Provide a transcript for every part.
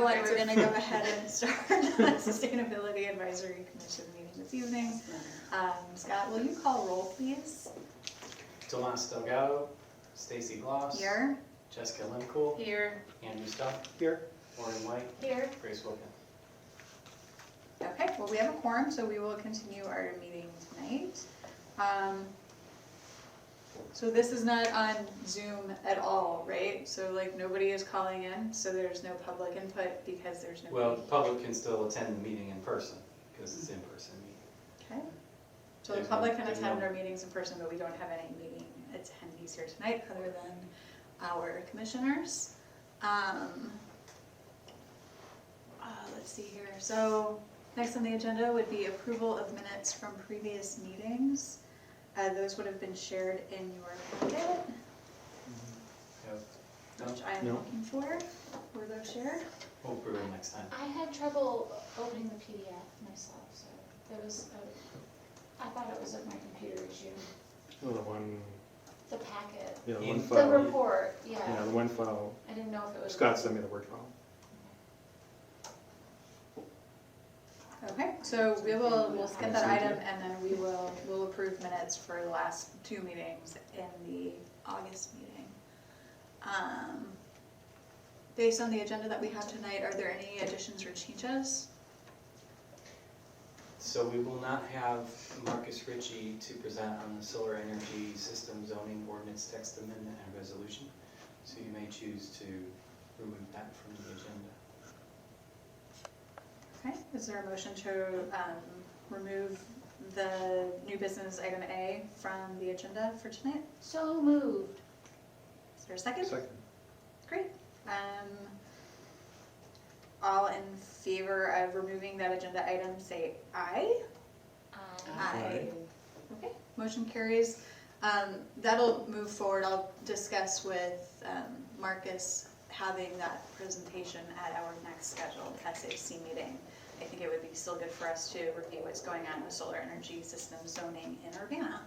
know what, we're gonna go ahead and start the Sustainability Advisory Commission meeting this evening. Scott, will you call roll, please? Tomas Delgado, Stacy Gloss. Here. Jessica Limcool. Here. Andrew Stuck. Here. Lauren White. Here. Grace Wilkin. Okay, well, we have a quorum, so we will continue our meeting tonight. So this is not on Zoom at all, right? So like nobody is calling in, so there's no public input because there's nobody. Well, the public can still attend the meeting in person because it's in-person meeting. Okay. So the There's public no- can there's attend no- our meetings in person, but we don't have any meeting attendees here tonight other than our commissioners. Let's see here. So next on the agenda would be approval of minutes from previous meetings. Those would have been shared in your packet, Yeah. which I am No. looking for. Were those shared? We'll approve it next time. I had trouble opening the PDF myself, so there was I thought it was my computer issue. Oh, the one, The packet, yeah, the one In- the file. report, Yeah, yeah. the one file. I didn't know if it was. Scott sent me the Word file. Okay, so we'll skip that item and then we'll approve minutes for the last two meetings in the August meeting. Based on the agenda that we have tonight, are there any additions or changes? So we will not have Marcus Ritchie to present on the solar energy system zoning ordinance text amendment and resolution. So you may choose to remove that from the agenda. Okay, is there a motion to remove the new business item A from the agenda for tonight? So moved. Is there a second? Second. Great. All in favor of removing that agenda item, say aye. Aye. Okay, motion carries. That'll move forward. I'll discuss with Marcus having that presentation at our next scheduled SAC meeting. I think it would be still good for us to review what's going on with solar energy system zoning in Urbana.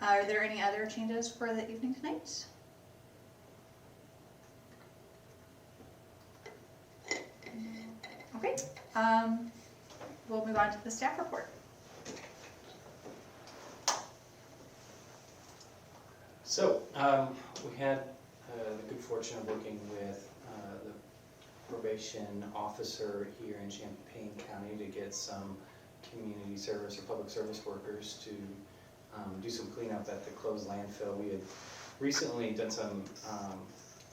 Are there any other changes for the evening tonight? Okay, we'll move on to the staff report. So, we had the good fortune of working with the probation officer here in Champaign County to get some community service or public service workers to do some cleanup at the closed landfill. We had recently done some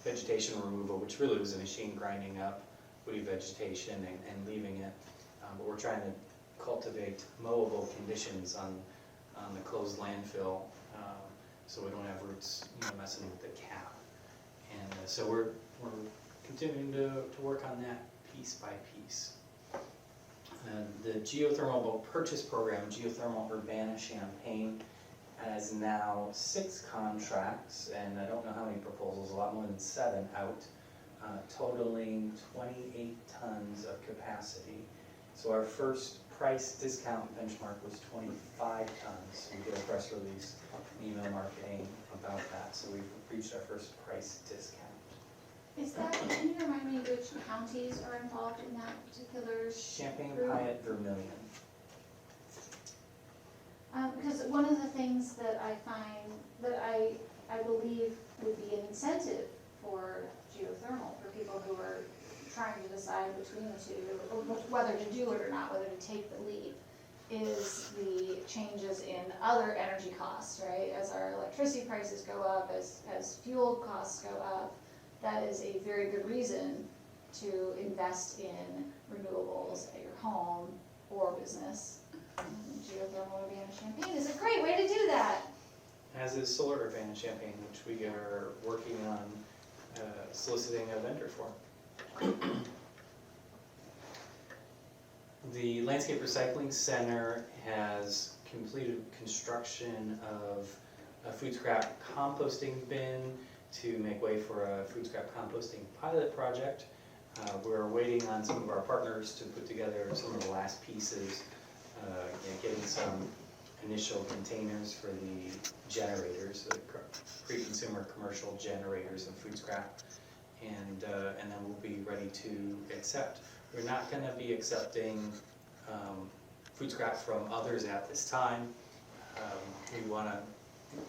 vegetation removal, which really was a machine grinding up woody vegetation and leaving it. But we're trying to cultivate mowable conditions on the closed landfill, so we don't have roots, messing with the cap. And so we're continuing to work on that piece by piece. The geothermal bulk purchase program, Geothermal Urbana Champaign, has now 6 contracts, and I don't know how many proposals, a lot more than 7 out, totaling 28 tons of capacity. So our first price discount benchmark was 25 tons. We did a press release, email marketing about that, so we've reached our first price discount. Is that, can you remind me which counties are involved in that particular? Champaign, group? Pyatt, Vermilion. Because one of the things that I find, that I believe would be an incentive for geothermal, for people who are trying to decide between the two, or whether to do it or not, whether to take the leap, is the changes in other energy costs, right? As our electricity prices go up, as fuel costs go up, that is a very good reason to invest in renewables at your home or business. Geothermal Urbana Champaign is a great way to do that. As is Solar Urbana Champaign, which we are working on soliciting a vendor for. The Landscape Recycling Center has completed construction of a food scrap composting bin to make way for a food scrap composting pilot project. We're waiting on some of our partners to put together some of the last pieces, getting some initial containers for the generators, the pre-consumer commercial generators of food scrap. and then we'll be ready to accept. We're not gonna be accepting food scrap from others at this time. We wanna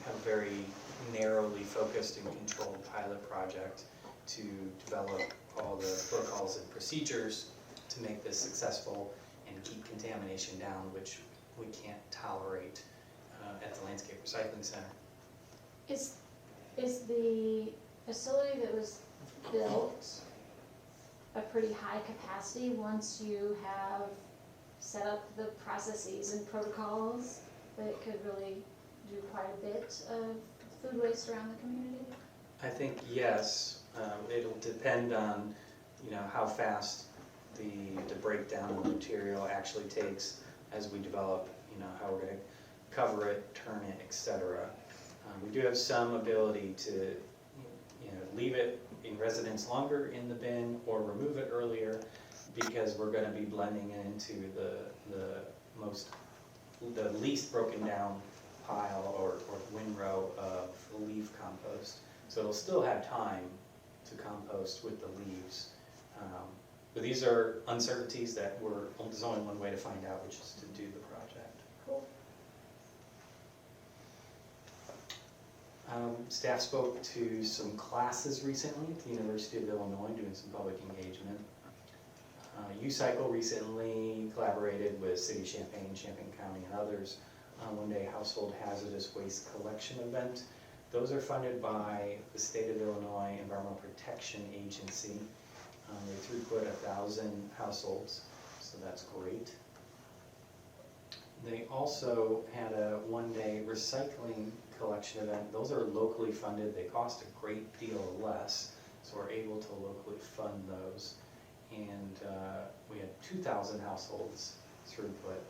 have a very narrowly focused and controlled pilot project to develop all the protocols and procedures to make this successful and keep contamination down, which we can't tolerate at the Landscape Recycling Center. Is the facility that was built a pretty high capacity once you have set up the processes and protocols that it could really do quite a bit of food waste around the community? I think yes. It'll depend on, how fast the breakdown of the material actually takes as we develop, how we're gonna cover it, turn it, etc. We do have some ability to, leave it in residence longer in the bin or remove it earlier, because we're gonna be blending it into the least broken down pile or windrow of leaf compost. So it'll still have time to compost with the leaves. But these are uncertainties that there's only one way to find out, which is to do the project. Cool. Staff spoke to some classes recently at the University of Illinois, doing some public engagement. U-Cycle recently collaborated with City of Champaign, Champaign County, and others on a one-day household hazardous waste collection event. Those are funded by the State of Illinois Environmental Protection Agency. They throughput 1,000 households, so that's great. They also had a one-day recycling collection event. Those are locally funded. They cost a great deal less, so we're able to locally fund those. And we had 2,000 households throughput.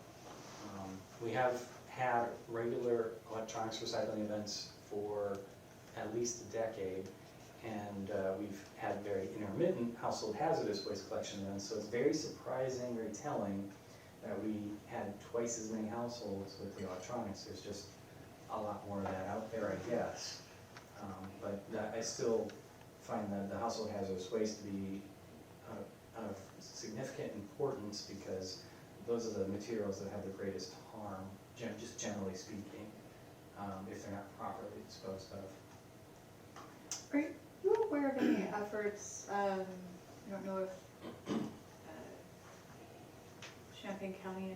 We have had regular electronics recycling events for at least a decade, and we've had very intermittent household hazardous waste collection events, so it's very surprising, very telling that we had twice as many households with the electronics. There's just a lot more of that out there, I guess. But I still find that the household hazardous waste to be of significant importance, because those are the materials that have the greatest harm, just generally speaking, if they're not properly disposed of. Are you aware of any efforts, I don't know if Champaign County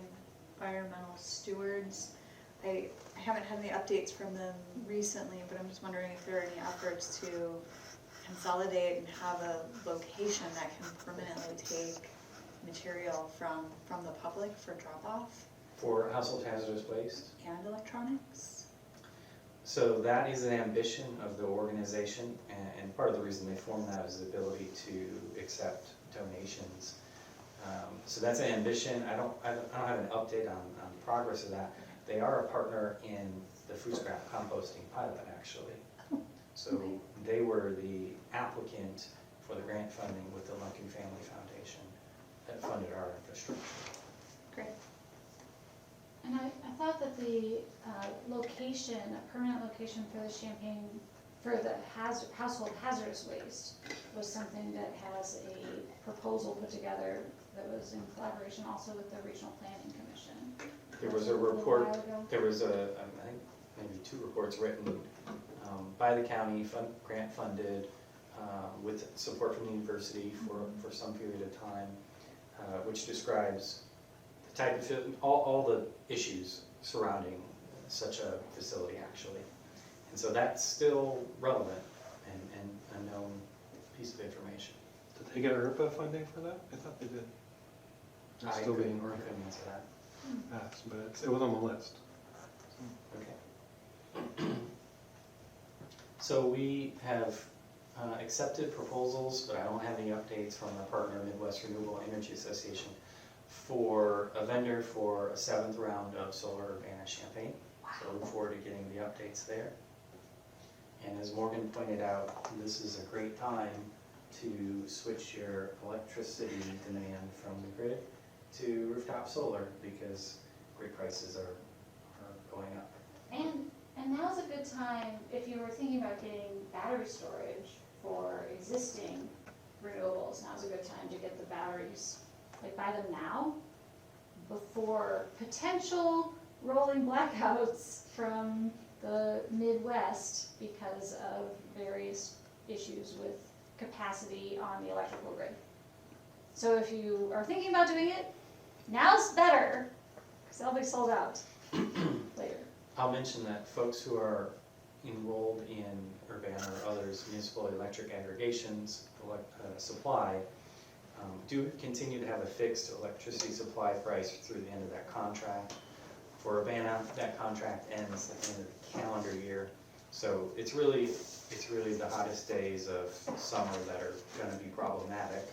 environmental stewards, I haven't had any updates from them recently, but I'm just wondering if there are any efforts to consolidate and have a location that can permanently take material from the public for drop-off For household hazardous waste? and electronics? So that is an ambition of the organization, and part of the reason they formed that is the ability to accept donations. So that's an ambition. I don't have an update on the progress of that. They are a partner in the food scrap composting pilot, actually. So they were the applicant for the grant funding with the Lunkin Family Foundation that funded our infrastructure. Great. And I thought that the location, a permanent location for the Champaign, for the household hazardous waste, was something that has a proposal put together that was in collaboration also with the Regional Planning Commission. There was a little report, while ago. there was I think maybe 2 reports written by the county, grant funded, with support from the university for some period of time, which describes the type of, all the issues surrounding such a facility actually. And so that's still relevant and a known piece of information. Did they get ARPA funding for that? I thought they did. It's I still couldn't being worked answer that. asked, but it was on the list. Okay. So we have accepted proposals, but I don't have any updates from our partner, Midwest Renewable Energy Association, for a vendor for a 7th round of solar Urbana-Champaign. So look forward to getting the updates there. And as Morgan pointed out, this is a great time to switch your electricity demand from the grid to rooftop solar, because grid prices are going up. And now's a good time, if you were thinking about getting battery storage for existing renewables, now's a good time to get the batteries, like buy them now, before potential rolling blackouts from the Midwest because of various issues with capacity on the electrical grid. So if you are thinking about doing it, now's better, because they'll be sold out later. I'll mention that folks who are enrolled in Urbana or others municipal electric aggregations supply do continue to have a fixed electricity supply price through the end of that contract. For Urbana, that contract ends at the end of the calendar year. So it's really the hottest days of summer that are going to be problematic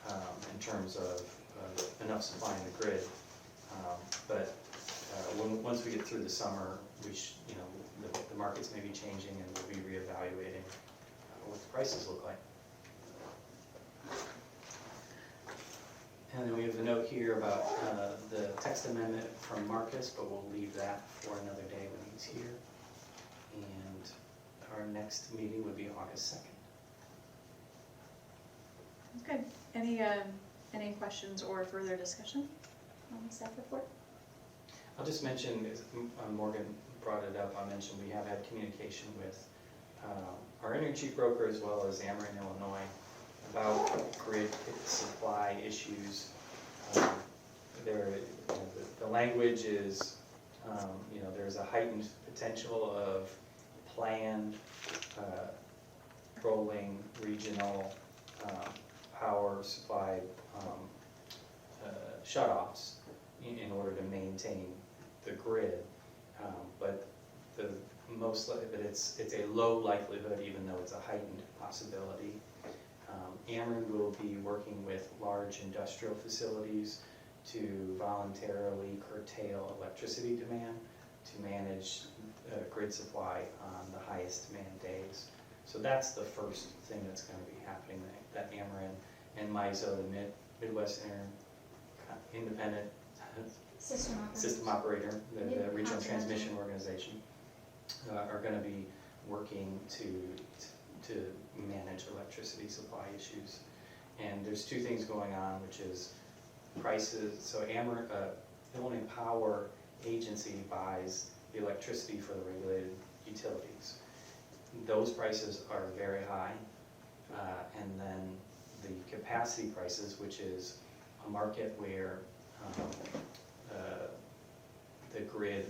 in terms of enough supply in the grid. But once we get through the summer, the markets may be changing and we'll be reevaluating what the prices look like. And then we have a note here about the text amendment from Marcus, but we'll leave that for another day when he's here. And our next meeting would be August 2nd. Okay, any questions or further discussion on the staff report? I'll just mention, Morgan brought it up, I mentioned we have had communication with our energy broker as well as Ameren, Illinois, about grid supply issues. The language is, there's a heightened potential of planned rolling regional power supply shutoffs in order to maintain the grid, but it's a low likelihood, even though it's a heightened possibility. Ameren will be working with large industrial facilities to voluntarily curtail electricity demand to manage grid supply on the highest demand days. So that's the first thing that's going to be happening, that Ameren and MISO, the Midwest Independent System Operator, the Regional Transmission Organization, are going to be working to manage electricity supply issues. And there's two things going on, which is prices. So Ameren, Illinois Power Agency buys the electricity for the regulated utilities. Those prices are very high. And then the capacity prices, which is a market where the grid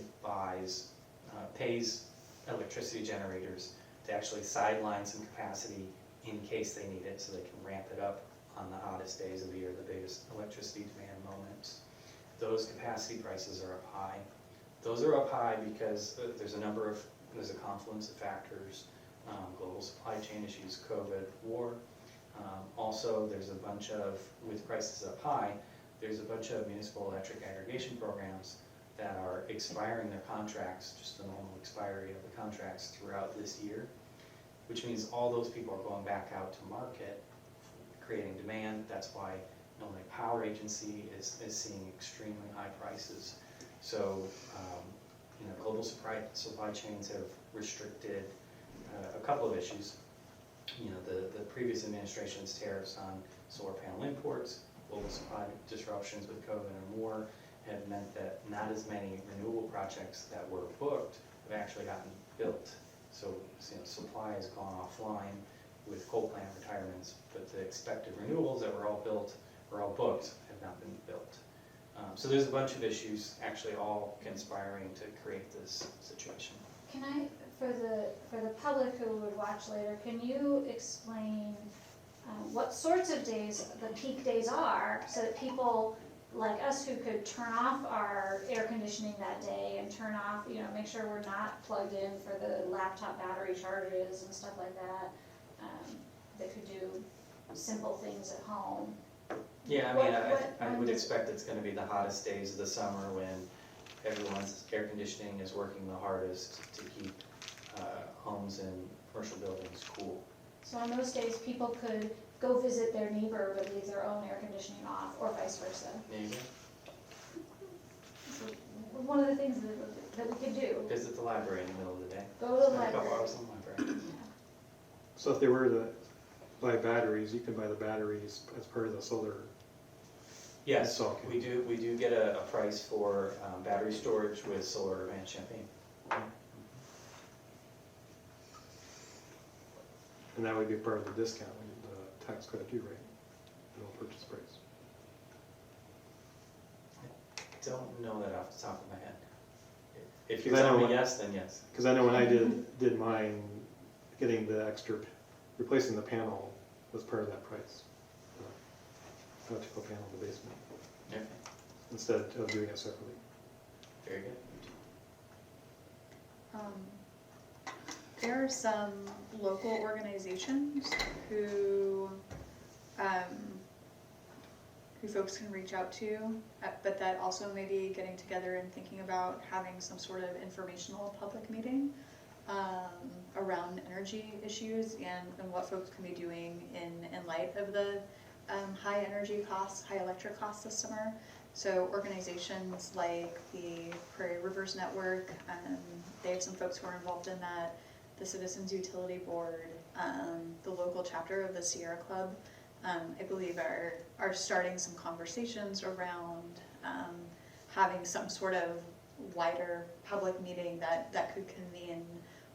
pays electricity generators to actually sideline some capacity in case they need it, so they can ramp it up on the hottest days of the year, the biggest electricity demand moments. Those capacity prices are up high. Those are up high because there's a confluence of factors, global supply chain issues, COVID, war. Also, with prices up high, there's a bunch of municipal electric aggregation programs that are expiring their contracts, just the normal expiry of the contracts throughout this year, which means all those people are going back out to market, creating demand. That's why Illinois Power Agency is seeing extremely high prices. So, global supply chains have restricted a couple of issues. The previous administration's tariffs on solar panel imports, global supply disruptions with COVID and war have meant that not as many renewable projects that were booked have actually gotten built. So supply has gone offline with coal plant retirements, but the expected renewables that were all built or all booked have not been built. So there's a bunch of issues actually all conspiring to create this situation. Can I, for the public who would watch later, can you explain what sorts of days the peak days are, so that people like us who could turn off our air conditioning that day and turn off, make sure we're not plugged in for the laptop battery charges and stuff like that, that could do simple things at home. Yeah, I would expect it's going to be the hottest days of the summer when everyone's air conditioning is working the hardest to keep homes and commercial buildings cool. So on those days, people could go visit their neighbor but leave their own air conditioning off, or vice versa. There you go. So one of the things that we could do. Visit the library in the middle of the day. Go to the Spend a couple library. hours in the library. So if they were to buy batteries, you can buy the batteries as part of the solar. Yes, Install kit. we do get a price for battery storage with Solar and Champaign. And that would be part of the discount, the tax credit too, right? No purchase price. Don't know that off the top of my head. If you're Because I know telling me when- yes, then yes. Because I know when I did mine, getting the extra, replacing the panel was part of that price. The electrical panel in the basement, Okay, instead of doing it separately. very good. There are some local organizations who folks can reach out to, but that also may be getting together and thinking about having some sort of informational public meeting around energy issues and what folks can be doing in light of the high energy costs, high electric costs this summer. So organizations like the Prairie Rivers Network, they have some folks who are involved in that, the Citizens Utility Board, the local chapter of the Sierra Club, I believe are starting some conversations around having some sort of wider public meeting that could convene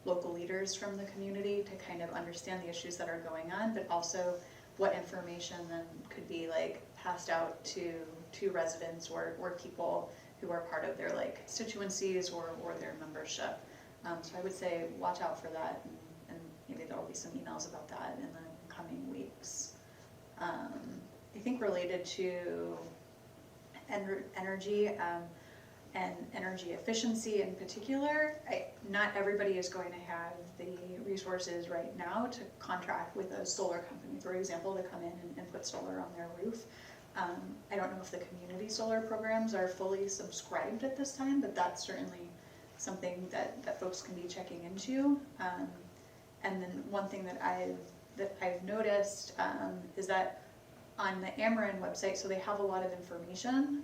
local leaders from the community to kind of understand the issues that are going on, but also what information then could be like passed out to residents or people who are part of their like constituencies or their membership. So I would say watch out for that, and maybe there will be some emails about that in the coming weeks. I think related to energy and energy efficiency in particular, not everybody is going to have the resources right now to contract with a solar company, for example, to come in and put solar on their roof. I don't know if the community solar programs are fully subscribed at this time, but that's certainly something that folks can be checking into. And then one thing that I've noticed is that on the Ameren website, so they have a lot of information.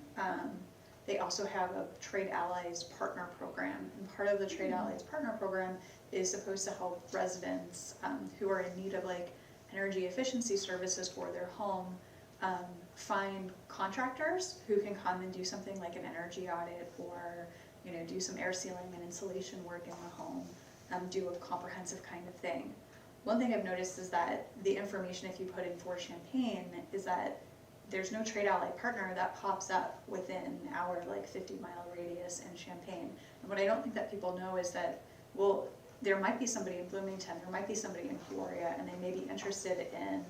They also have a Trade Allies Partner Program, and part of the Trade Allies Partner Program is supposed to help residents who are in need of like energy efficiency services for their home find contractors who can come and do something like an energy audit, or do some air sealing and insulation work in the home, do a comprehensive kind of thing. One thing I've noticed is that the information, if you put in for Champaign, is that there's no Trade Ally partner that pops up within our like 50-mile radius in Champaign. And what I don't think that people know is that, well, there might be somebody in Bloomington, there might be somebody in Peoria, and they may be interested in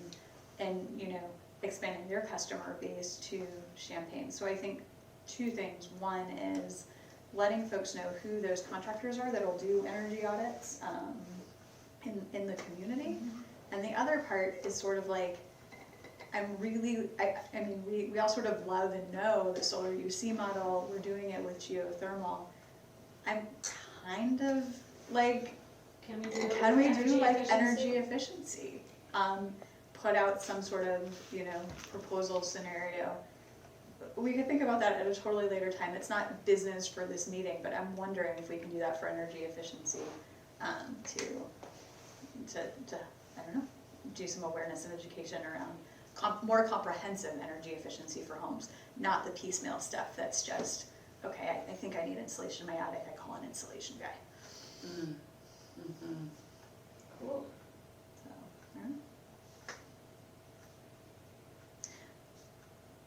expanding their customer base to Champaign. So I think two things. One is letting folks know who those contractors are that will do energy audits in the community. And the other part is sort of like, I mean, we all sort of love and know the solar UC model. We're doing it with geothermal. I'm kind of like, Can we do like energy efficiency? Put out some sort of, proposal scenario. We could think about that at a totally later time. It's not business for this meeting, but I'm wondering if we can do that for energy efficiency, to I don't know, do some awareness and education around more comprehensive energy efficiency for homes, not the piecemeal stuff that's just, okay, I think I need insulation in my attic, I call an insulation guy. Cool. So,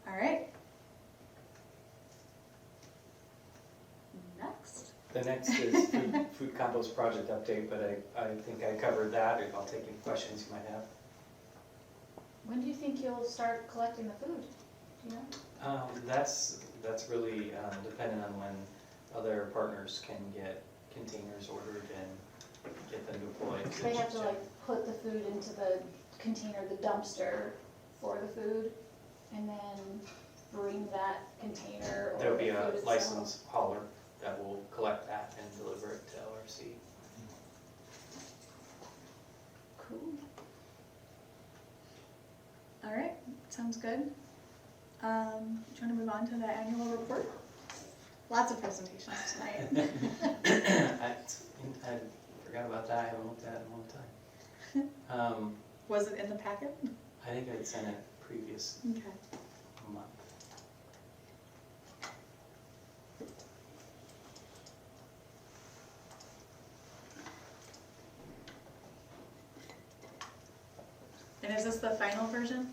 all right. Next. The next is food compost project update, but I think I covered that. I'll take any questions you might have. When do you think you'll start collecting the food? Do you know? That's really dependent on when other partners can get containers ordered and get them deployed. They have to like put the food into the container, the dumpster for the food, and then bring that container or There'll the be food a itself. licensed hauler that will collect that and deliver it to LRC. Cool. All right, sounds good. Do you want to move on to the annual report? Lots of presentations tonight. I forgot about that. I haven't looked at it in a long time. Was it in the packet? I think I'd sent it previous Okay. month. And is this the final version?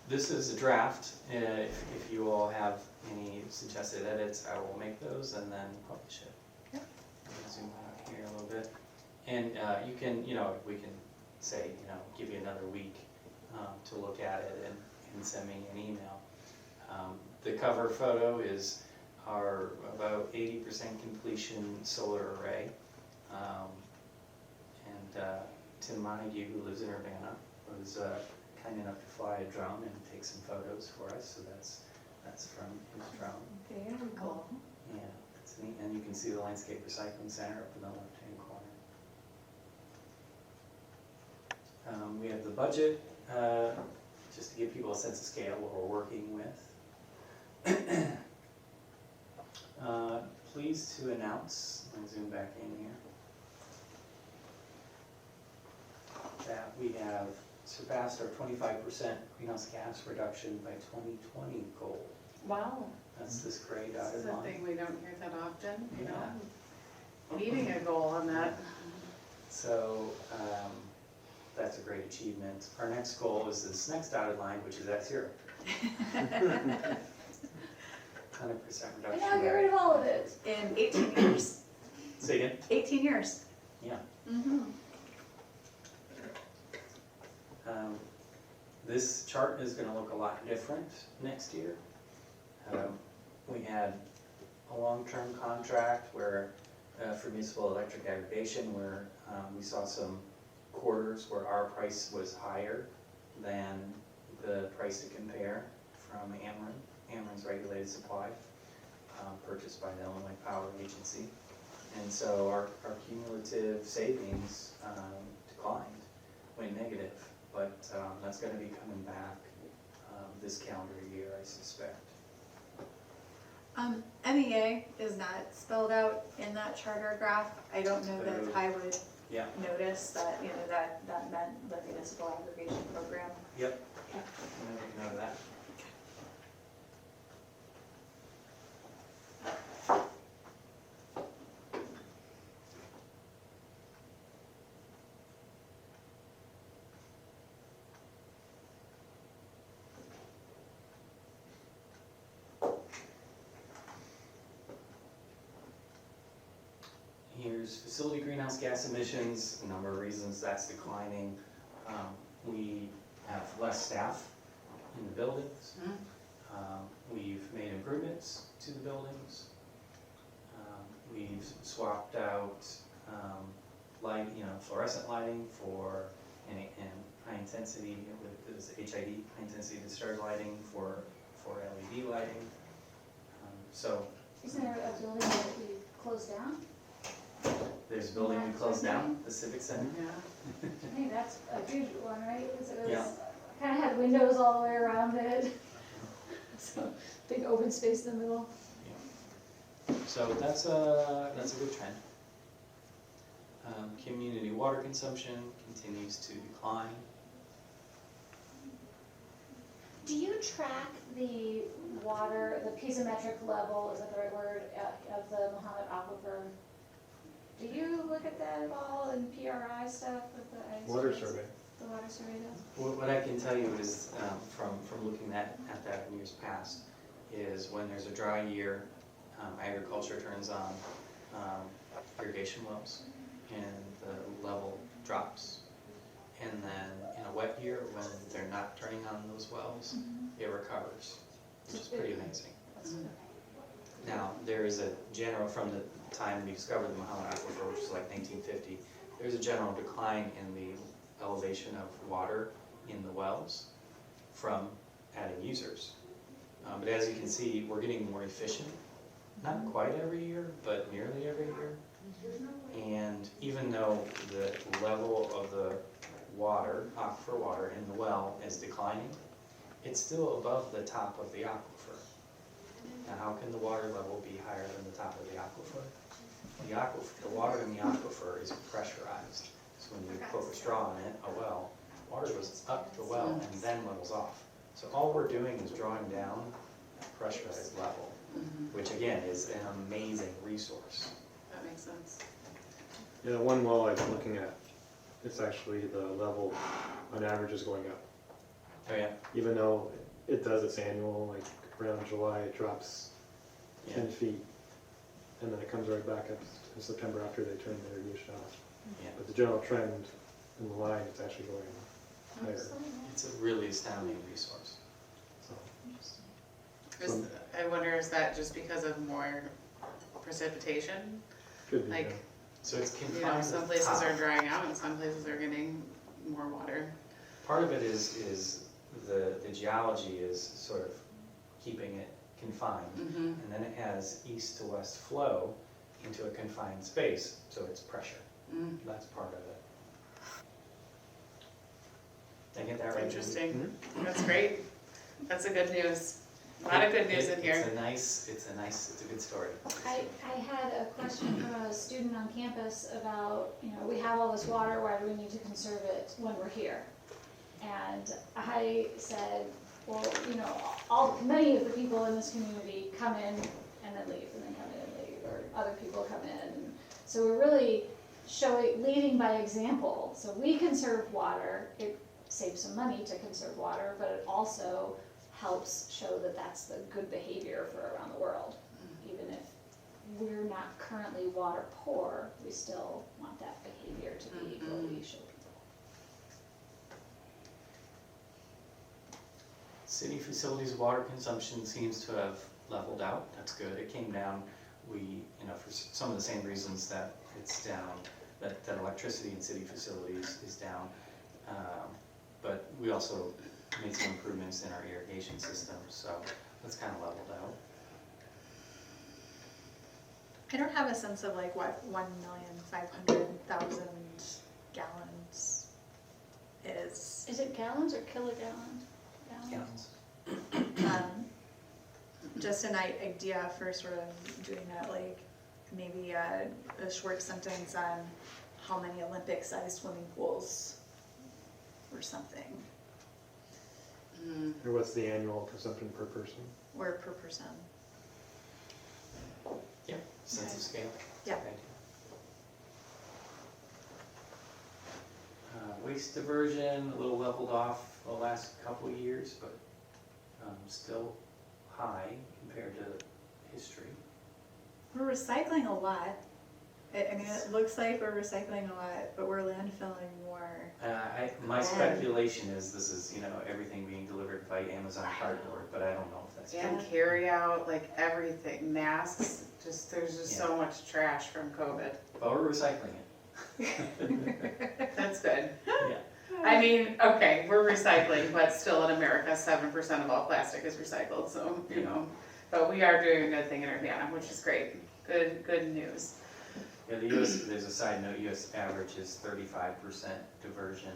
This is a draft. If you all have any suggested edits, I will make those and then publish it. Yep. I'm gonna zoom out here a little bit. And you can, we can say, give you another week to look at it and send me an email. The cover photo is our about 80% completion solar array. And Tim Montague, who lives in Urbana, was kind enough to fly a drone and take some photos for us, so that's from his drone. Very cool. Yeah, it's neat, and you can see the Landscape Recycling Center up in the left-hand corner. We have the budget, just to give people a sense of scale, what we're working with. Pleased to announce, let me zoom back in here, that we have surpassed our 25% greenhouse gas reduction by 2020 goal. Wow, That's this gray this dotted is a line. thing we don't hear that often, you Yeah. know, meeting a goal on that. So that's a great achievement. Our next goal is this next dotted line, which is at 0. 100% And reduction. now get rid of all of it. In 18 years. Say again? 18 years. Yeah. Mm-hmm. This chart is going to look a lot different next year. We had a long-term contract where, for municipal electric aggregation, where we saw some quarters where our price was higher than the price to compare from Ameren's regulated supply, purchased by the Illinois Power Agency. And so our cumulative savings declined, went negative, but that's going to be coming back this calendar year, I suspect. MEA is not spelled out in that charter graph. I don't know that I would Yeah, notice that, that meant the municipal aggregation program. yep. I'm gonna make note of that. Here's facility greenhouse gas emissions, a number of reasons that's declining. We have less staff in the buildings. We've made improvements to the buildings. We've swapped out light, fluorescent lighting for and high intensity, with this HID, high intensity discharge lighting for LED lighting. So Isn't there a building that we closed down? there's a building we closed down, the Civic Center. Yeah. I think that's a huge one, right? Because it Yeah. was, kind of had windows all the way around it. So, big open space in the middle. So that's a good trend. Community water consumption continues to decline. Do you track the water, the piezometric level, is that the right word, of the Mohammed Aquifer? Do you look at that at all in PRI stuff with the ice? Water rates? survey. The water survey does? What I can tell you is, from looking at that in years past, is when there's a dry year, agriculture turns on irrigation wells and the level drops. And then in a wet year, when they're not turning on those wells, it recovers, which is pretty amazing. Now, there is a general, from the time we discovered the Mohammed Aquifer, which is like 1950, there's a general decline in the elevation of water in the wells from adding users. But as you can see, we're getting more efficient, not quite every year, but nearly every year. And even though the level of the water, aquifer water in the well is declining, it's still above the top of the aquifer. Now, how can the water level be higher than the top of the aquifer? The water in the aquifer is pressurized. So when you put a straw in it, a well, water goes up the well and then levels off. So all we're doing is drawing down that pressurized level, which again is an amazing resource. That makes sense. Yeah, one well I've been looking at, it's actually the level on average is going up. Oh, yeah? Even though it does its annual, like around July, it drops Yeah. 10 feet. And then it comes right back up in September after they turn the irrigation off. Yeah. But the general trend in the line, it's actually going higher. It's a really astounding resource. So, I wonder, is that just because of more precipitation? could be, Like, yeah. So it's you know, confined some to places top. are drying out and some places are getting more water. Part of it is the geology is sort of keeping it confined. Mm-hmm. And then it has east to west flow into a confined space, so it's pressure. Mm. That's part of it. Did I get that That's right? interesting. That's great. That's a good news. A lot of good news in here. It's a good story. I had a question from a student on campus about, we have all this water, why do we need to conserve it when we're here? And I said, well, many of the people in this community come in and then leave, and then come in and leave, or other people come in. So we're really leading by example. So we conserve water, it saves some money to conserve water, but it also helps show that that's the good behavior for around the world. Even if we're not currently water poor, we still want that behavior to be what we show people. City facilities water consumption seems to have leveled out. That's good. It came down. For some of the same reasons that it's down, that electricity in city facilities is down. But we also made some improvements in our irrigation system, so that's kind of leveled out. I don't have a sense of like what 1,500,000 gallons is. Is it gallons or kilogallons? Gallons. Just an idea for sort of doing that, like maybe a short sentence on how many Olympic-sized swimming pools or something, Or what's the annual consumption per person? or per person. Yeah, sense of scale. Yeah. Okay. Waste diversion, a little leveled off the last couple of years, but still high compared to history. We're recycling a lot. I mean, it looks like we're recycling a lot, but we're landfilling more. My speculation is this is, everything being delivered by Amazon cardboard, but I don't know if that's true. And carry out, like everything, masks, there's just so much trash from COVID. But we're recycling it. That's good. Yeah. I mean, okay, we're recycling, but still in America, 7% of all plastic is recycled, so, but we are doing a good thing in Urbana, which is great. Good news. Yeah, the US, there's a side note, US average is 35% diversion,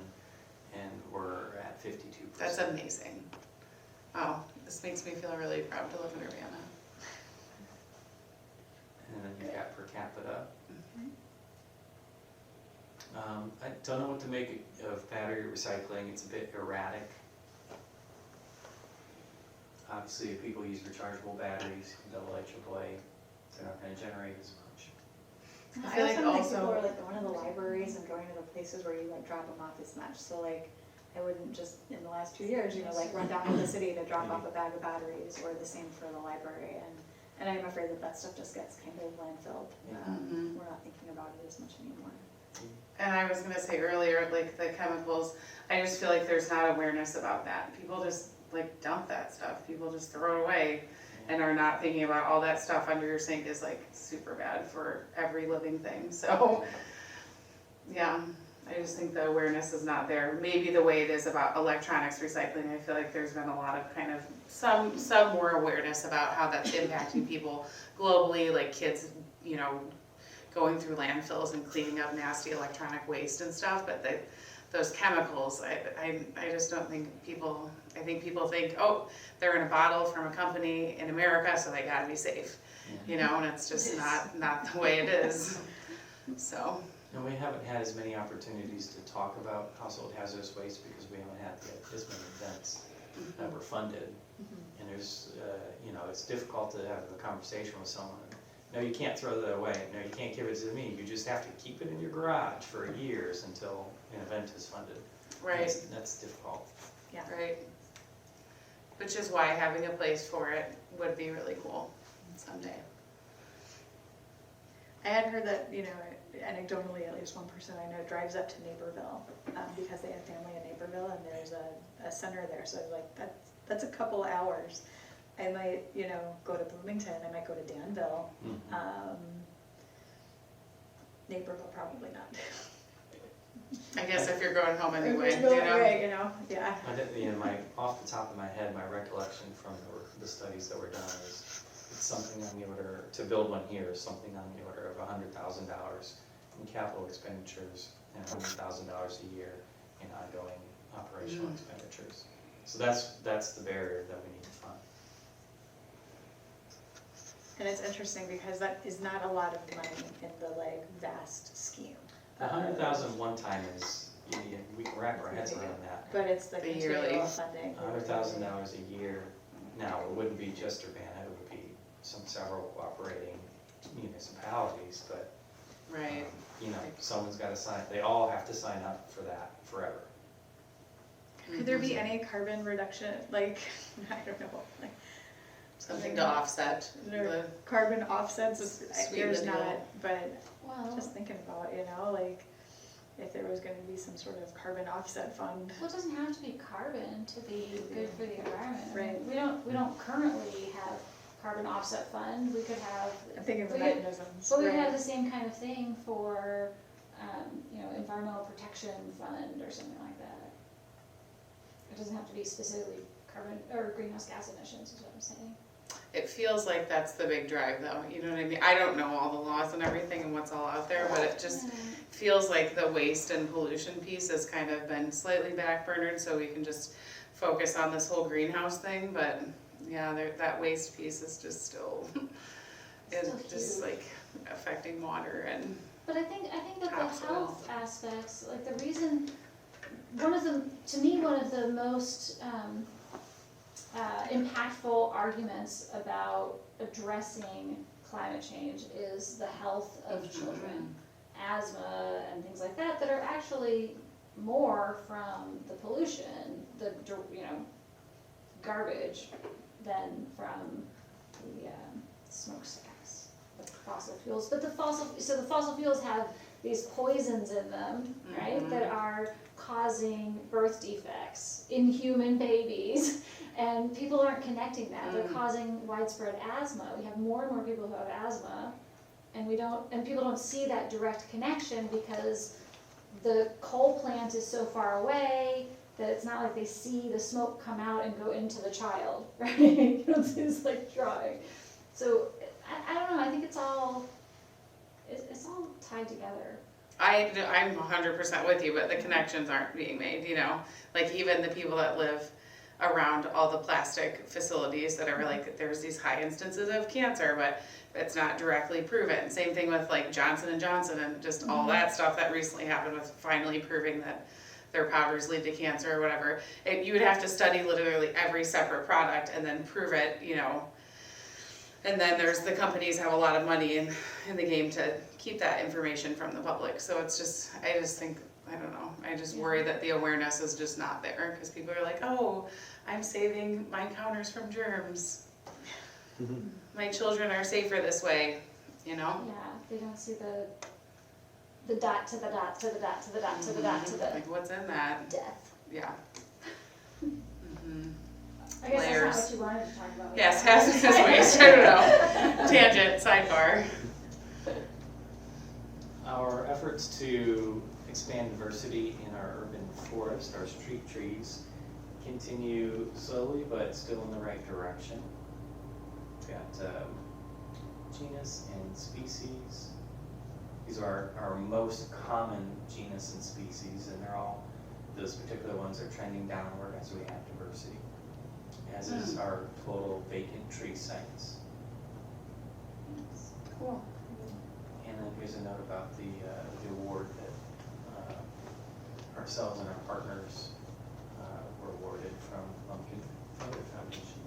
and we're at 52%. That's amazing. Wow, this makes me feel really proud to live in Urbana. And then you've got per capita. I don't know what to make of battery recycling. It's a bit erratic. Obviously, if people use rechargeable batteries, AA, they're not going to generate as much. I I feel like also don't think also- people are like going to the libraries and going to the places where you like drop them off as much, so like, I wouldn't just, in the last 2 years, like run down to the city to drop off a bag of batteries, or the same for the library, and I'm afraid that stuff just gets kind of landfilled. Mhm. We're not thinking about it as much anymore. And I was gonna say earlier, like the chemicals, I just feel like there's not awareness about that. People just like dump that stuff. People just throw it away and are not thinking about all that stuff under your sink is like super bad for every living thing. So, yeah, I just think the awareness is not there. Maybe the way it is about electronics recycling, I feel like there's been a lot of kind of some more awareness about how that's impacting people globally, like kids, going through landfills and cleaning up nasty electronic waste and stuff, but those chemicals, I just don't think people, I think people think, oh, they're in a bottle from a company in America, so they gotta be safe, and it's just not the way it is. So, No, we haven't had as many opportunities to talk about household hazardous waste because we haven't had as many events that were funded. And there's, it's difficult to have a conversation with someone. No, you can't throw that away. No, you can't give it to me. You just have to keep it in your garage for years until an event is funded. Right, That's difficult. Yeah. right. Which is why having a place for it would be really cool someday. I had heard that, anecdotally, at least one person I know drives up to Naperville, because they have family in Naperville and there's a center there, so like, that's a couple hours. I might, go to Bloomington, I might go to Danville, Naperville probably not. I guess if you're going home anyway, Right, yeah. I didn't, off the top of my head, my recollection from the studies that were done is it's something on the order, to build one here is something on the order of $100,000 in capital expenditures and $100,000 a year in ongoing operational expenditures. So that's the barrier that we need to find. And it's interesting because that is not a lot of money in the vast scheme. The 100,000 one time is, we can wrap our heads around that. But it's the The yearly. continual funding. $100,000 a year, now, it wouldn't be just Urbana, it would be several cooperating municipalities, but, right. someone's gotta sign, they all have to sign up for that forever. Could there be any carbon reduction, I don't know, Something to offset the, carbon offsets, Sweeten there's the not, deal. but Well, just thinking about, if there was gonna be some sort of carbon offset fund. well, it doesn't have to be carbon to be good for the environment. Right. We don't currently have carbon offset fund, we could have, I'm thinking of the We could- mechanisms. but we could right. have the same kind of thing for, environmental protection fund or something like that. It doesn't have to be specifically carbon or greenhouse gas emissions is what I'm saying. it feels like that's the big drive though, you know what I mean? I don't know all the laws and everything and what's all out there, but it just feels like the waste and pollution piece has kind of been slightly backburnered, so we can just focus on this whole greenhouse thing, but yeah, that waste piece is just still, it's Still just huge. like affecting water and, But I think that the Topsoil. health aspects, the reason, one of the most impactful arguments about addressing climate change is the health of children. Asthma and things like that are actually more from the pollution, the garbage, than from the smokestacks, the fossil fuels. But the fossil fuels have these poisons in them, right, that are causing birth defects in human babies, and people aren't connecting that. They're causing widespread asthma. We have more and more people who have asthma, and people don't see that direct connection because the coal plant is so far away that it's not like they see the smoke come out and go into the child, right? It's like drawing. So I don't know. I think it's all tied together. I'm 100% with you, but the connections aren't being made, like even the people that live around all the plastic facilities that are like, there's these high instances of cancer, but it's not directly proven. Same thing with like Johnson & Johnson and just all that stuff that recently happened with finally proving that their powders lead to cancer or whatever. You would have to study literally every separate product and then prove it, And then there's the companies have a lot of money in the game to keep that information from the public. So it's just, I don't know. I just worry that the awareness is just not there because people are like, oh, I'm saving my counters from germs. My children are safer this way, Yeah, they don't see the dot to the dot to the dot to the dot to the dot to the Like what's in that? death. Yeah. I guess Layers. that's not what you wanted to talk about. Yes, hazardous waste, I don't know. Tangent, sidebar. Our efforts to expand diversity in our urban forest, our street trees, continue slowly but still in the right direction. We've got genus and species. These are our most common genus and species, and those particular ones are trending downward as we have diversity, as is our total vacant tree sites. Cool. And then here's a note about the award that ourselves and our partners were awarded from Lumpkin Theater Foundation.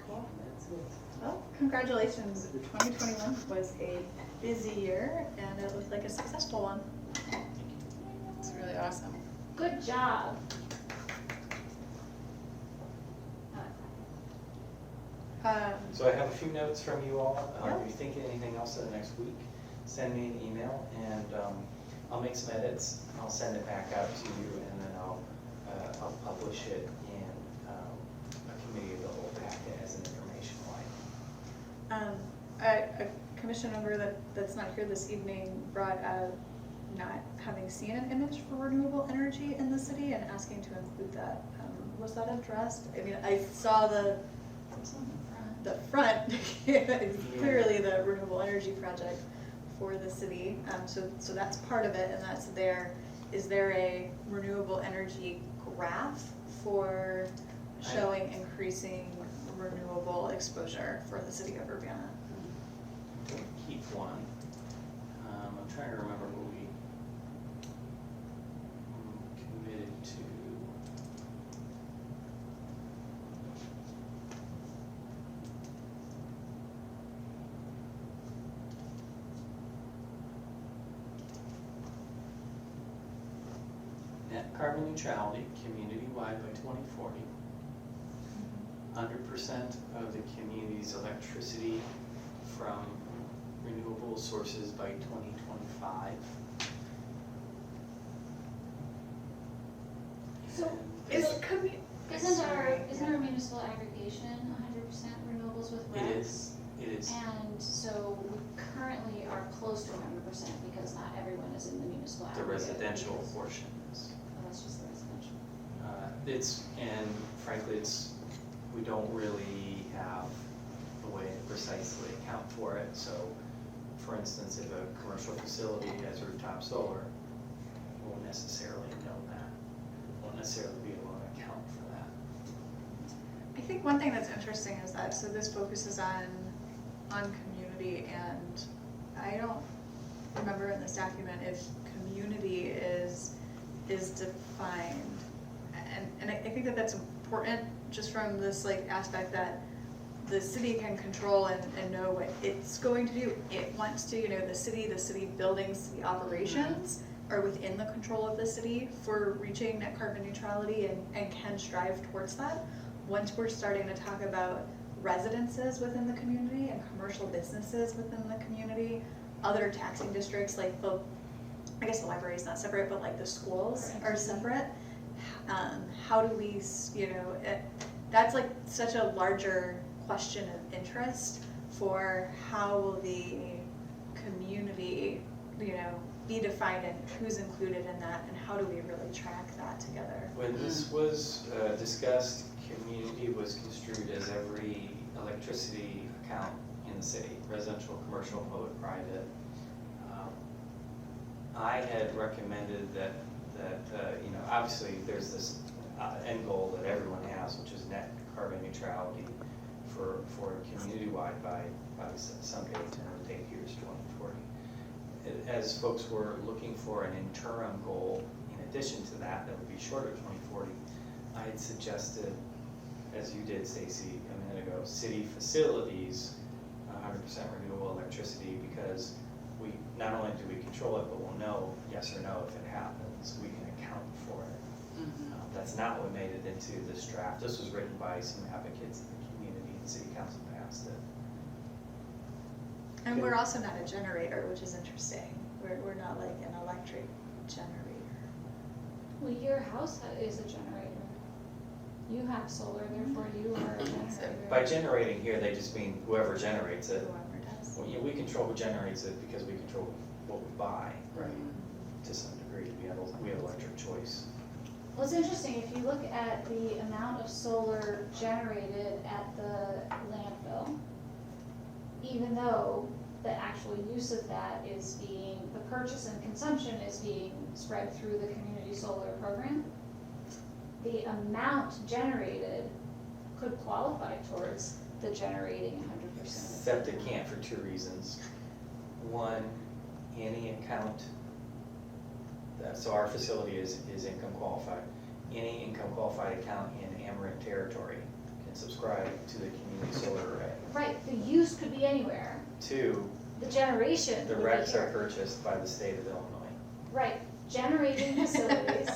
Cool. And that's it. Well, congratulations. 2021 was a busy year and it looked like a successful one. It's really awesome. Good job. So I have a few notes from you all. Yeah. If you think of anything else in the next week, send me an email and I'll make some edits. I'll send it back out to you and then I'll publish it in a committee of the whole packet as an information line. A commission member that's not here this evening brought up not having seen an image for renewable energy in the city and asking to include that. Was that addressed? I mean, I saw the front, clearly the renewable energy project for the city. So that's part of it and that's there. Is there a renewable energy graph for showing increasing renewable exposure for the city of Urbana? Don't keep one. I'm trying to remember what we committed to. Net carbon neutrality, community-wide by 2040. 100% of the community's electricity from renewable sources by 2025. So Is isn't our municipal aggregation 100% renewables with It RECs? is, it is. And so we currently are close to 100% because not everyone is in the municipal The aggregate. residential portion is. Oh, that's just the residential. And frankly, we don't really have a way to precisely account for it. So, for instance, if a commercial facility has rooftop solar, we won't necessarily know that. Won't necessarily be able to account for that. I think one thing that's interesting is that, so this focuses on community, and I don't remember in this document if community is defined. And I think that that's important just from this like aspect that the city can control and know what it's going to do. It wants to, the city buildings, city operations are within the control of the city for reaching net carbon neutrality and can strive towards that. Once we're starting to talk about residences within the community and commercial businesses within the community, other taxing districts like I guess the library is not separate, but like the schools are separate. How do we, that's like such a larger question of interest for how will the community, be defined and who's included in that and how do we really track that together? When this was discussed, community was construed as every electricity account in the city, residential, commercial, public, private. I had recommended that obviously there's this end goal that everyone has, which is net carbon neutrality for community-wide by someday 10 to 8 years, 2040. As folks were looking for an interim goal in addition to that would be shorter, 2040, I had suggested, as you did, Stacy, a minute ago, city facilities, 100% renewable electricity, because we not only do we control it, but we'll know yes or no if it happens. We can account for it. That's not what made it into this draft. This was written by some advocates in the community, and city council passed it. And we're also not a generator, which is interesting. We're not like an electric generator. Well, your house is a generator. You have solar, therefore you are a generator. By generating here, they just mean whoever generates it. Whoever does. Well, we control who generates it because we control what we buy, right? To some degree, we have electric choice. Well, it's interesting, if you look at the amount of solar generated at the landfill, even though the actual use of that is the purchase and consumption is being spread through the community solar program, the amount generated could qualify towards the generating Except it can't for two reasons. One, any account, so our facility is income qualified. Any income qualified account in Amerant territory can subscribe to the community solar array. Right, the use could be anywhere, Two, the generation the would be RECs are here. purchased by the state of Illinois. Right, generating facilities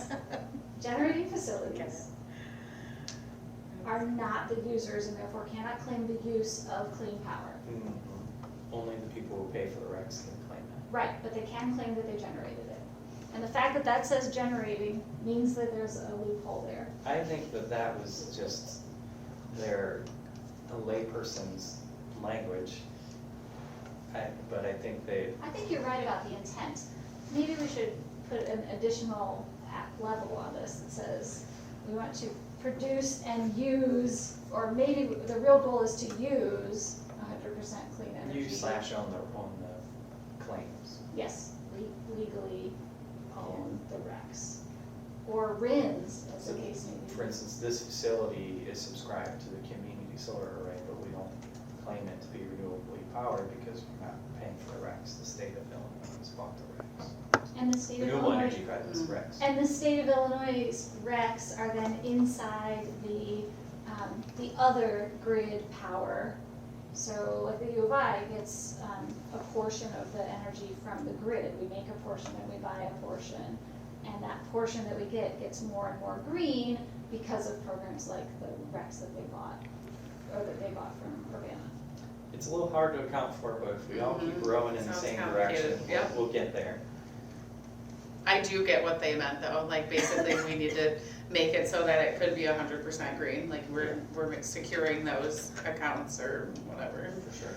are not the users and therefore cannot claim the use of clean power. Only the people who pay for the RECs can claim that. Right, but they can claim that they generated it. And the fact that that says generating means that there's a loophole there. I think that was just a layperson's language. But I think I think you're right about the intent. Maybe we should put an additional level on this that says we want to produce and use, or maybe the real goal is to use 100% clean energy. you/own the claims. Yes, legally own the RECs. Or RINs, as the case may be. For instance, this facility is subscribed to the community solar array, but we don't claim it to be renewably powered because we're not paying for the RECs. The state of Illinois has bought the RECs. And the state of Renewable Illinois. energy credits, RECs. And the state of Illinois' RECs are then inside the other grid power. So like the U of I gets a portion of the energy from the grid. We make a portion and we buy a portion. And that portion that we get gets more and more green because of programs like the RECs that they bought, or that they bought from Urbana. It's a little hard to account for, but if we all keep rowing in the Sounds same complicated. direction, Yep. we'll get there. I do get what they meant though, like basically we need to make it so that it could be 100% green, like we're securing those accounts or whatever. For sure.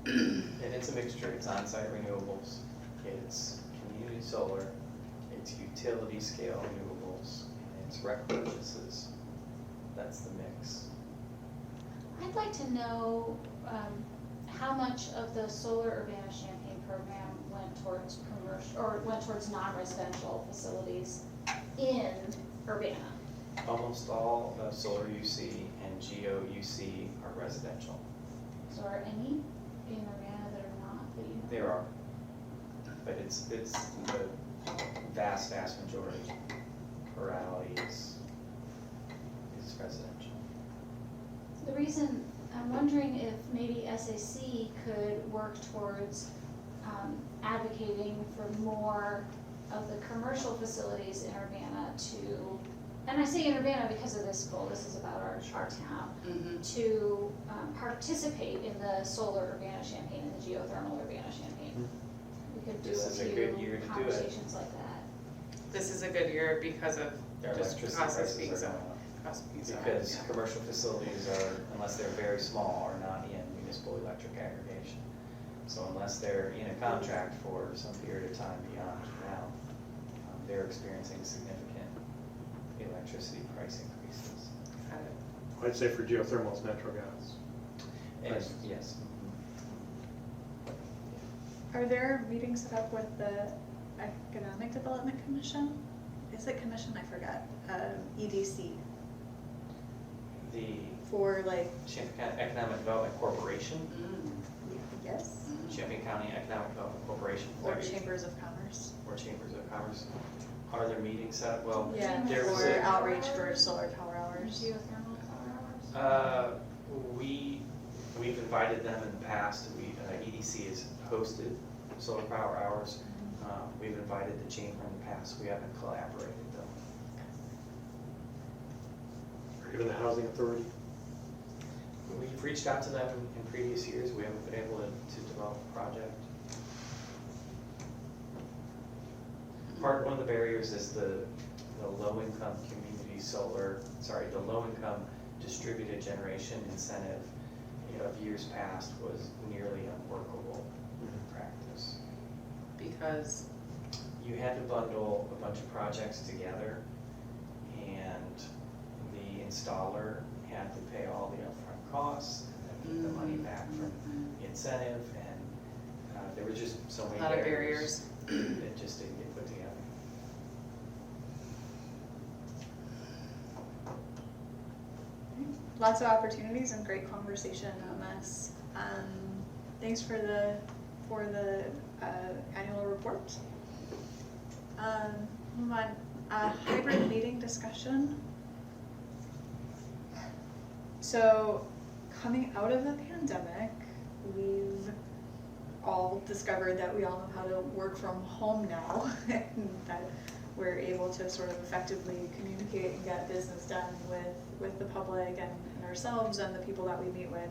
And it's a mixture, it's on-site renewables, it's community solar, it's utility scale renewables, and it's REC purchases. That's the mix. I'd like to know how much of the Solar Urbana-Champaign program went towards commercial, or went towards non-residential facilities in Urbana. Almost all of solar UC and geo UC are residential. So are any in Urbana that are not, that you know? There are, but it's the vast majority, plurality is residential. The reason, I'm wondering if maybe SAC could work towards advocating for more of the commercial facilities in Urbana to, and I say in Urbana because of this goal, this is about our town, to participate in the solar Urbana-Champaign and the geothermal Urbana-Champaign. We could do This a is a good year few to do it. conversations like that. This is a good year because of Their just electricity cost of prices being are so. going up. Cost of being so high, Because yeah. commercial facilities are, unless they're very small, are not in municipal electric aggregation. So unless they're in a contract for some period of time beyond now, they're experiencing significant electricity price increases. Got it. I'd say for geothermal, it's natural gas. And, Prices. yes. Are there meetings set up with the Economic Development Commission? Is it commission? I forgot. EDC The for like, Champaign County Economic Development Corporation, yes? Champaign County Economic Development Corporation. Or chambers of commerce? Or chambers of commerce. Are there meetings set up? Well, Yeah, there was for a, outreach for solar power hours. Geothermal power hours? we've invited them in the past. EDC has hosted solar power hours. We've invited the chamber in the past. We haven't collaborated though. Or even the housing authority. We've reached out to them in previous years. We haven't been able to develop a project. One of the barriers is the low-income community solar, the low-income distributed generation incentive of years past was nearly unworkable in practice. Because You had to bundle a bunch of projects together, and the installer had to pay all the upfront costs, and then get the money back from the incentive, and there were just so many a lot of barriers barriers. that just didn't get put together. lots of opportunities and great conversation on this. Thanks for the annual report. Move on, hybrid meeting discussion. So, coming out of the pandemic, we've all discovered that we all know how to work from home now, and that we're able to sort of effectively communicate and get business done with the public and ourselves and the people that we meet with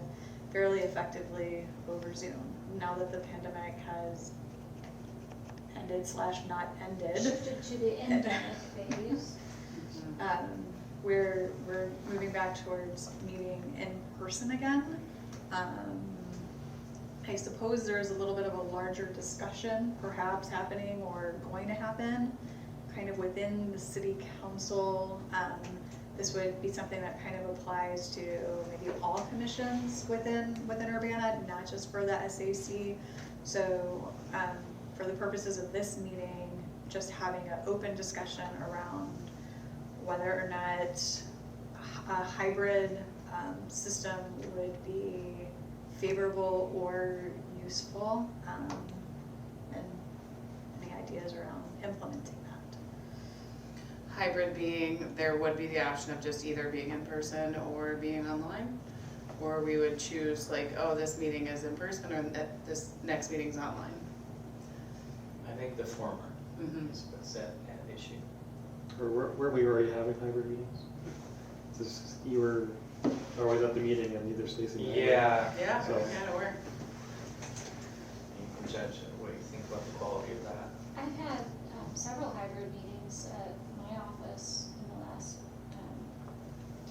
fairly effectively over Zoom. Now that the pandemic has ended / not ended, Shifted to the endemic phase. we're moving back towards meeting in person again. I suppose there is a little bit of a larger discussion perhaps happening or going to happen kind of within the city council. This would be something that kind of applies to maybe all commissions within Urbana, not just for the SAC. So for the purposes of this meeting, just having an open discussion around whether or not a hybrid system would be favorable or useful, and any ideas around implementing that. Hybrid being, there would be the option of just either being in person or being online? Or we would choose like, oh, this meeting is in person or this next meeting's online? I think the former Mhm. is what's at issue. Or were we already having hybrid meetings? Just, you were always at the meeting and either Stacy and I. Yeah. Yeah, So- yeah, we're. You can judge what you think about the quality of that. I've had several hybrid meetings at my office in the last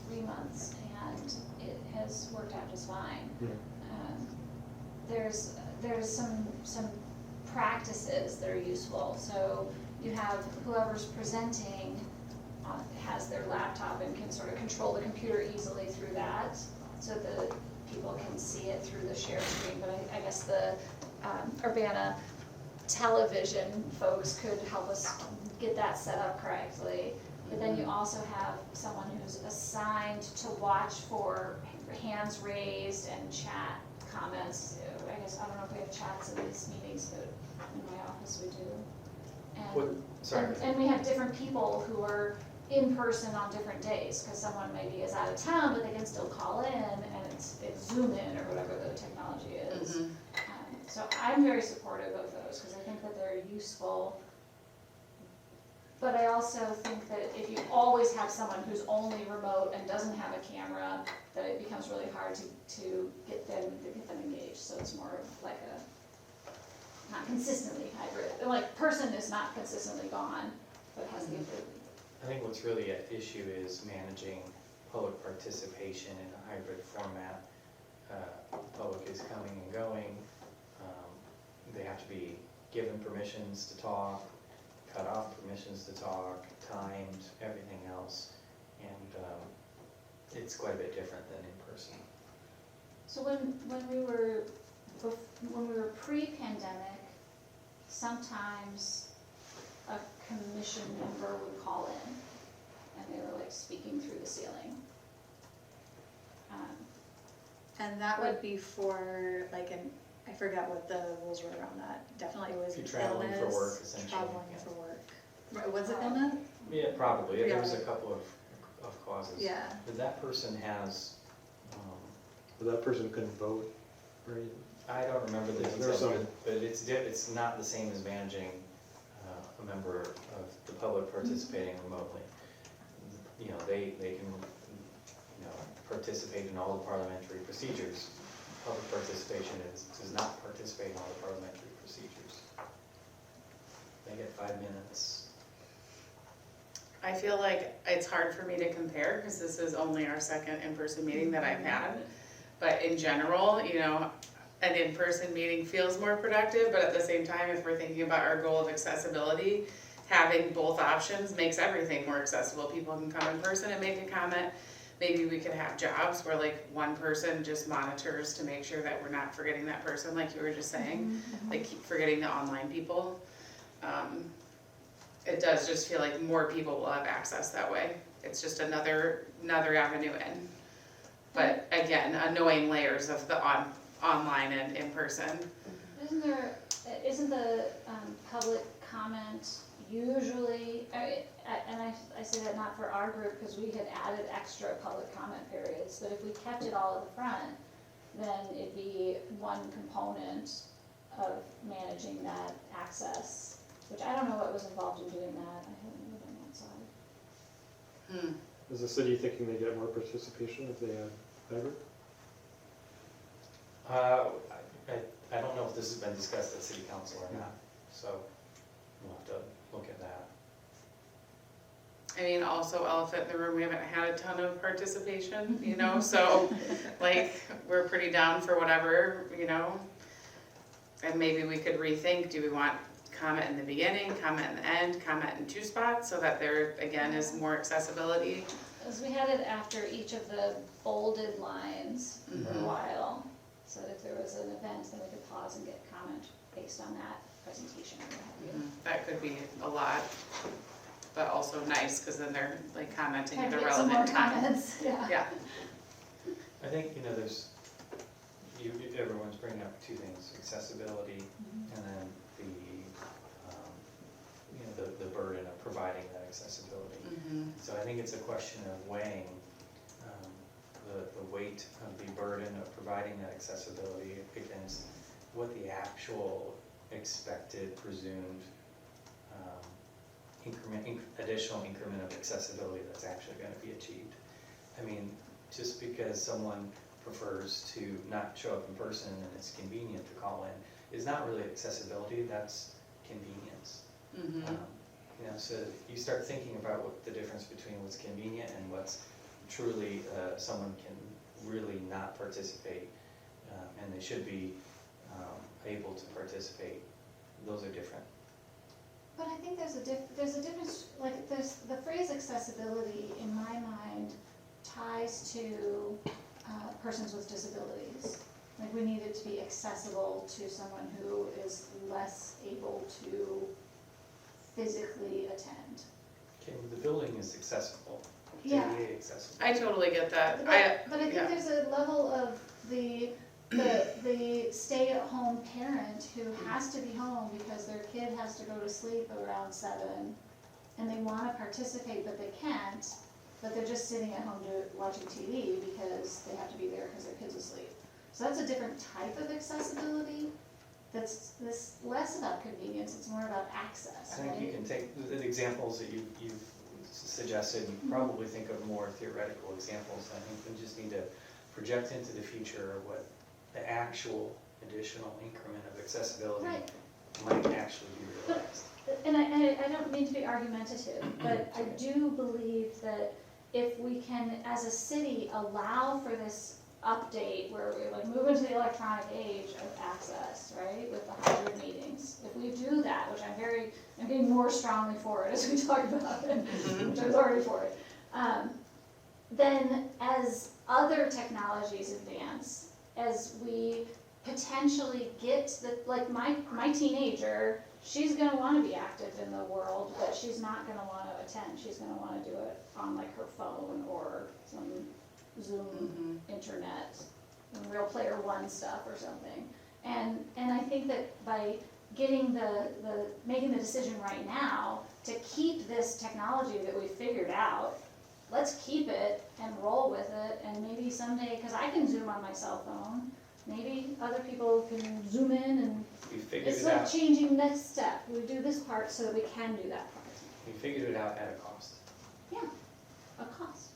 3 months, and it has worked out just fine. Yeah. There's some practices that are useful. So you have whoever's presenting has their laptop and can sort of control the computer easily through that, so that people can see it through the share screen. But I guess the Urbana television folks could help us get that set up correctly. But then you also have someone who's assigned to watch for hands raised and chat comments. I guess, I don't know if we have chats in these meetings, but in my office we do. What, And, sorry. and we have different people who are in person on different days, because someone maybe is out of town, but they can still call in, and it's Zoom in or whatever the technology is. Mhm. So I'm very supportive of those, because I think that they're useful. But I also think that if you always have someone who's only remote and doesn't have a camera, that it becomes really hard to get them engaged. So it's more of like a, not consistently hybrid. Like, person is not consistently gone, but has the ability. I think what's really at issue is managing public participation in a hybrid format. Public is coming and going. They have to be given permissions to talk, cut off permissions to talk, timed, everything else. And it's quite a bit different than in person. So when we were pre-pandemic, sometimes a commission member would call in, and they were like speaking through the ceiling. And that would be for like I forget what the rules were around that. Definitely it was If you're traveling for illness, work, essentially, traveling yeah. for work. Right, was it illness? Yeah, probably. There was a Yeah. couple of causes. Yeah. But that person has, But that person couldn't vote, right? I don't remember the Yeah, details, there's some- but it's not the same as managing a member of the public participating remotely. You know, they can, participate in all the parliamentary procedures. Public participation does not participate in all the parliamentary procedures. They get 5 minutes. I feel like it's hard for me to compare, because this is only our second in-person meeting that I've had. But in general, an in-person meeting feels more productive, but at the same time, if we're thinking about our goal of accessibility, having both options makes everything more accessible. People can come in person and make a comment. Maybe we could have jobs where like one person just monitors to make sure that we're not forgetting that person, like you were just saying, like keep forgetting the online people. It does just feel like more people will have access that way. It's just another avenue in. But again, knowing layers of the online and in person. Isn't the public comment usually, and I say that not for our group, because we had added extra public comment periods, but if we kept it all at the front, then it'd be one component of managing that access, which I don't know what was involved in doing that, I haven't lived on that side. Is the city thinking they get more participation if they have hybrid? I don't know if this has been discussed at city council or not, so we'll have to look at that. I mean, also elephant in the room, we haven't had a ton of participation, you know, so like, we're pretty down for whatever, you know. And maybe we could rethink, do we want comment in the beginning, comment in the end, comment in 2 spots, so that there, again, is more accessibility? As we had it after each of the bolded lines for a while, so that if there was an event, then we could pause and get comment based on that presentation or what have you. That could be a lot, but also nice, because then they're like commenting at Kind the of get some more relevant time. comments, yeah. Yeah, I think, there's, everyone's bringing up 2 things, accessibility and then the burden of providing that accessibility. So I think it's a question of weighing the weight of the burden of providing that accessibility against what the actual expected, presumed additional increment of accessibility that's actually going to be achieved. I mean, just because someone prefers to not show up in person and it's convenient to call in is not really accessibility, that's convenience. So you start thinking about what the difference between what's convenient and what's truly someone can really not participate and they should be able to participate. Those are different. But I think there's a difference, like the phrase accessibility in my mind ties to persons with disabilities. Like we need it to be accessible to someone who is less able to physically attend. Okay, the building is accessible, Yeah. ADA accessible. I totally get that. But I think yeah. there's a level of the stay-at-home parent who has to be home because their kid has to go to sleep around 7, and they want to participate but they can't, but they're just sitting at home watching TV because they have to be there because their kid's asleep. So that's a different type of accessibility. That's less about convenience, it's more about access, I think right? you can take the examples that you've suggested and probably think of more theoretical examples. I think we just need to project into the future what the actual additional increment of accessibility might actually be realized. And I don't mean to be argumentative, but I do believe that if we can, as a city, allow for this update where we like move into the electronic age of access, right, with the hybrid meetings. If we do that, which I'm getting more strongly for it as we talk about it, which I was already for it, then as other technologies advance, as we potentially get like my teenager, she's gonna wanna be active in the world, but she's not gonna wanna attend. She's gonna wanna do it on like her phone or some Zoom internet, Real Player One stuff or something. And I think that by getting making the decision right now to keep this technology that we figured out, let's keep it and roll with it, and maybe someday, because I can Zoom on my cell phone, maybe other people can Zoom in, and We figured it's it like out. changing next step. We do this part so that we can do that part. We figured it out at a cost. Yeah, a cost.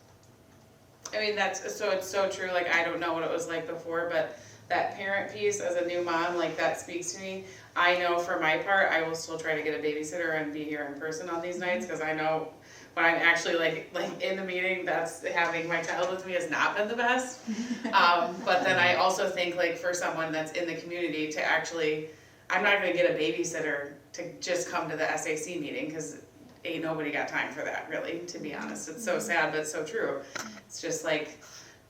I mean, it's so true, like, I don't know what it was like before, but that parent piece as a new mom, like, that speaks to me. I know for my part, I will still try to get a babysitter and be here in person on these nights, because I know when I'm actually like in the meeting, that's having my child with me has not been the best. But then I also think like for someone that's in the community to actually, I'm not gonna get a babysitter to just come to the SAC meeting, because ain't nobody got time for that, really, to be honest. It's so sad, but so true. It's just like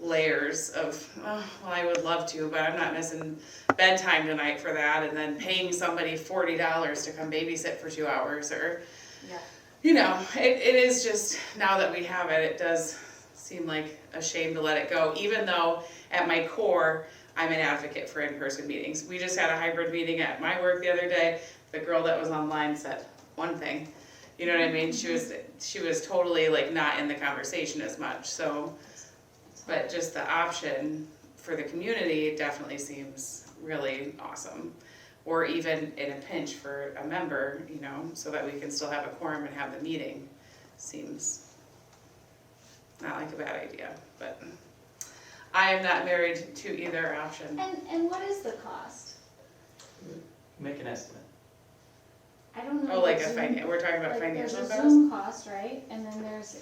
layers of, oh, well, I would love to, but I'm not missing bedtime tonight for that, and then paying somebody $40 to come babysit for 2 hours, or, Yeah. you know, it is just, now that we have it, it does seem like ashamed to let it go, even though at my core, I'm an advocate for in-person meetings. We just had a hybrid meeting at my work the other day. The girl that was online said one thing, you know what I mean? She was totally like not in the conversation as much, so, but just the option for the community definitely seems really awesome. Or even in a pinch for a member, you know, so that we can still have a quorum and have the meeting, seems not like a bad idea, but I am not married to either option. And what is the cost? Make an estimate. I don't know. Oh, like what a Zoom- we're talking about like, financial There's a costs? Zoom cost, right? And then there's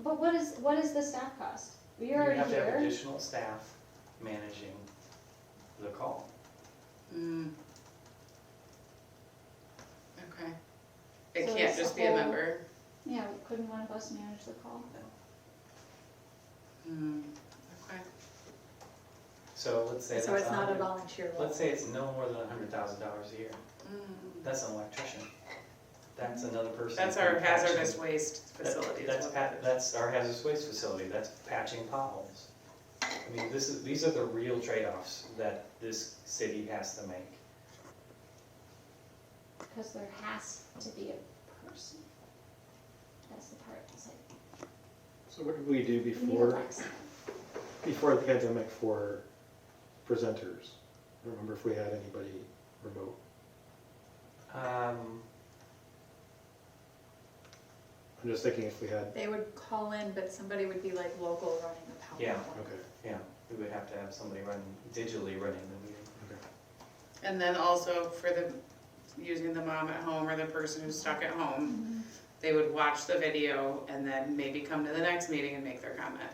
but what is the staff cost? We You already have to have here. additional staff managing the call. Okay. It So can't it's a just be a whole- member. Yeah, couldn't one of us manage the call? Okay. So let's say So that's it's not a 100 volunteer role. Let's say it's no more than $100,000 a year. That's an electrician. That's another person. That's who our can hazardous patch- waste facility. That's, is what that is. that's our hazardous waste facility, that's patching potholes. I mean, these are the real trade-offs that this city has to make. Because there has to be a person. That's the part that's like, So what did we do we need a before, Lex. before the pandemic for presenters? I don't remember if we had anybody remote. I'm just thinking if we had, They would call in, but somebody would be like local running the Yeah. PowerPoint. okay, Yeah, we would have to have somebody digitally running the meeting. okay. And then also for using the mom at home or the person who's stuck at home, they would watch the video and then maybe come to the next meeting and make their comment.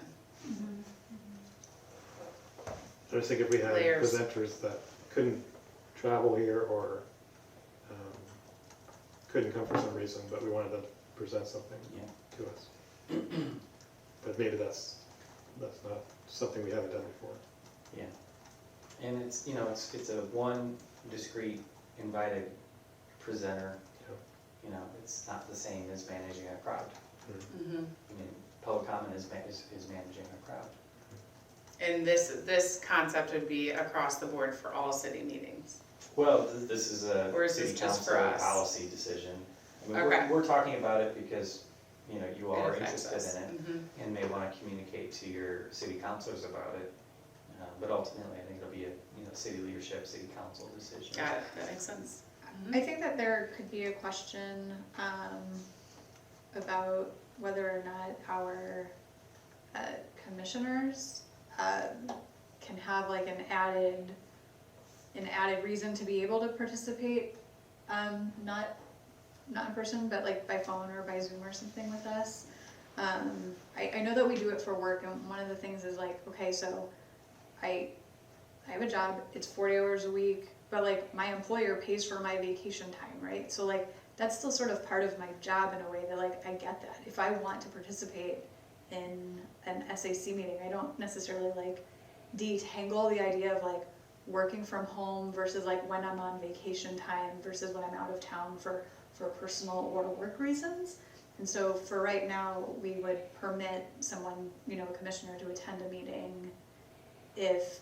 I was thinking if we had Layers. presenters that couldn't travel here or couldn't come for some reason, but we wanted them to present something Yeah. to us. But maybe that's not something we haven't done before. Yeah. And it's, you know, it's a one discrete invited presenter. Yeah. You know, it's not the same as managing a crowd. Mm-hmm. I mean, public comment is managing a crowd. And this concept would be across the board for all city meetings. Well, this is a Or is city this just council for us? policy decision. I mean, Okay. we're talking about it because, you know, you all are It affects interested us. in it Mhm. and may want to communicate to your city councilors about it. But ultimately, I think it'll be a, you know, city leadership, city council decision. Got it, that makes sense. I think that there could be a question about whether or not our commissioners can have like an added reason to be able to participate, not in person, but like by phone or by Zoom or something with us. I know that we do it for work, and one of the things is like, okay, so I have a job, it's 40 hours a week, but like my employer pays for my vacation time, right? So like that's still sort of part of my job in a way that like I get that. If I want to participate in an SAC meeting, I don't necessarily like detangle the idea of like working from home versus like when I'm on vacation time versus when I'm out of town for personal or work reasons. And so for right now, we would permit someone, you know, a commissioner to attend a meeting if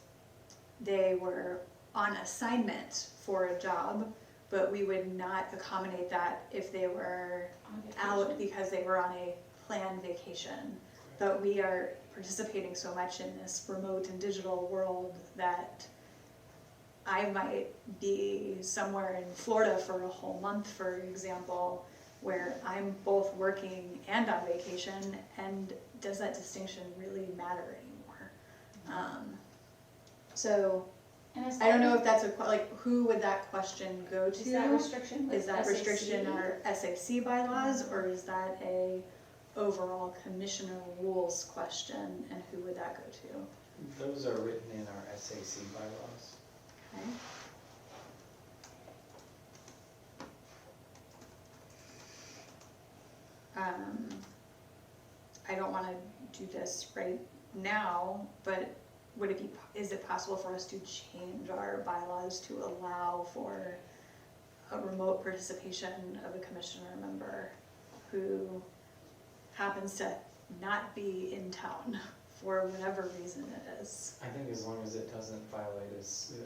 they were on assignment for a job, but we would not accommodate that if they were On out vacation. because they were on a planned vacation. But we are participating so much in this remote and digital world that I might be somewhere in Florida for a whole month, for example, where I'm both working and on vacation, and does that distinction really matter anymore? So And is I don't that- know if that's like, who would that question go to? Is that restriction with Is that restriction in SAC? our SAC bylaws, or is that a overall commissioner rules question, and who would that go to? Those are written in our SAC bylaws. Okay. I don't wanna do this right now, but is it possible for us to change our bylaws to allow for a remote participation of a commissioner member who happens to not be in town for whatever reason it is. I think as long as it doesn't violate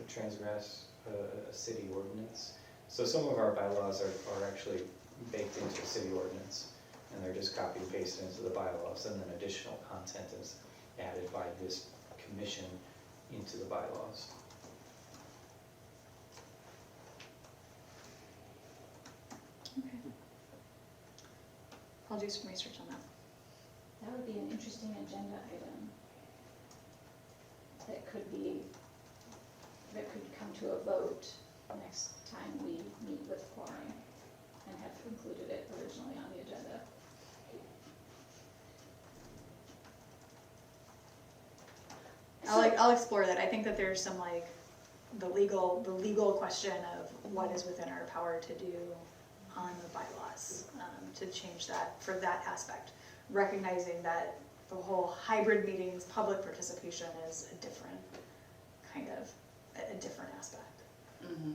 transgress a city ordinance. So some of our bylaws are actually baked into a city ordinance, and they're just copy and pasted into the bylaws, and then additional content is added by this commission into the bylaws. Okay. I'll do some research on that. That would be an interesting agenda item that could come to a vote next time we meet with quorum and have included it originally on the agenda. I'll explore that. I think that there's some like the legal question of what is within our power to do on the bylaws, to change that for that aspect. Recognizing that the whole hybrid meetings, public participation is a different kind of, a different aspect. Mhm.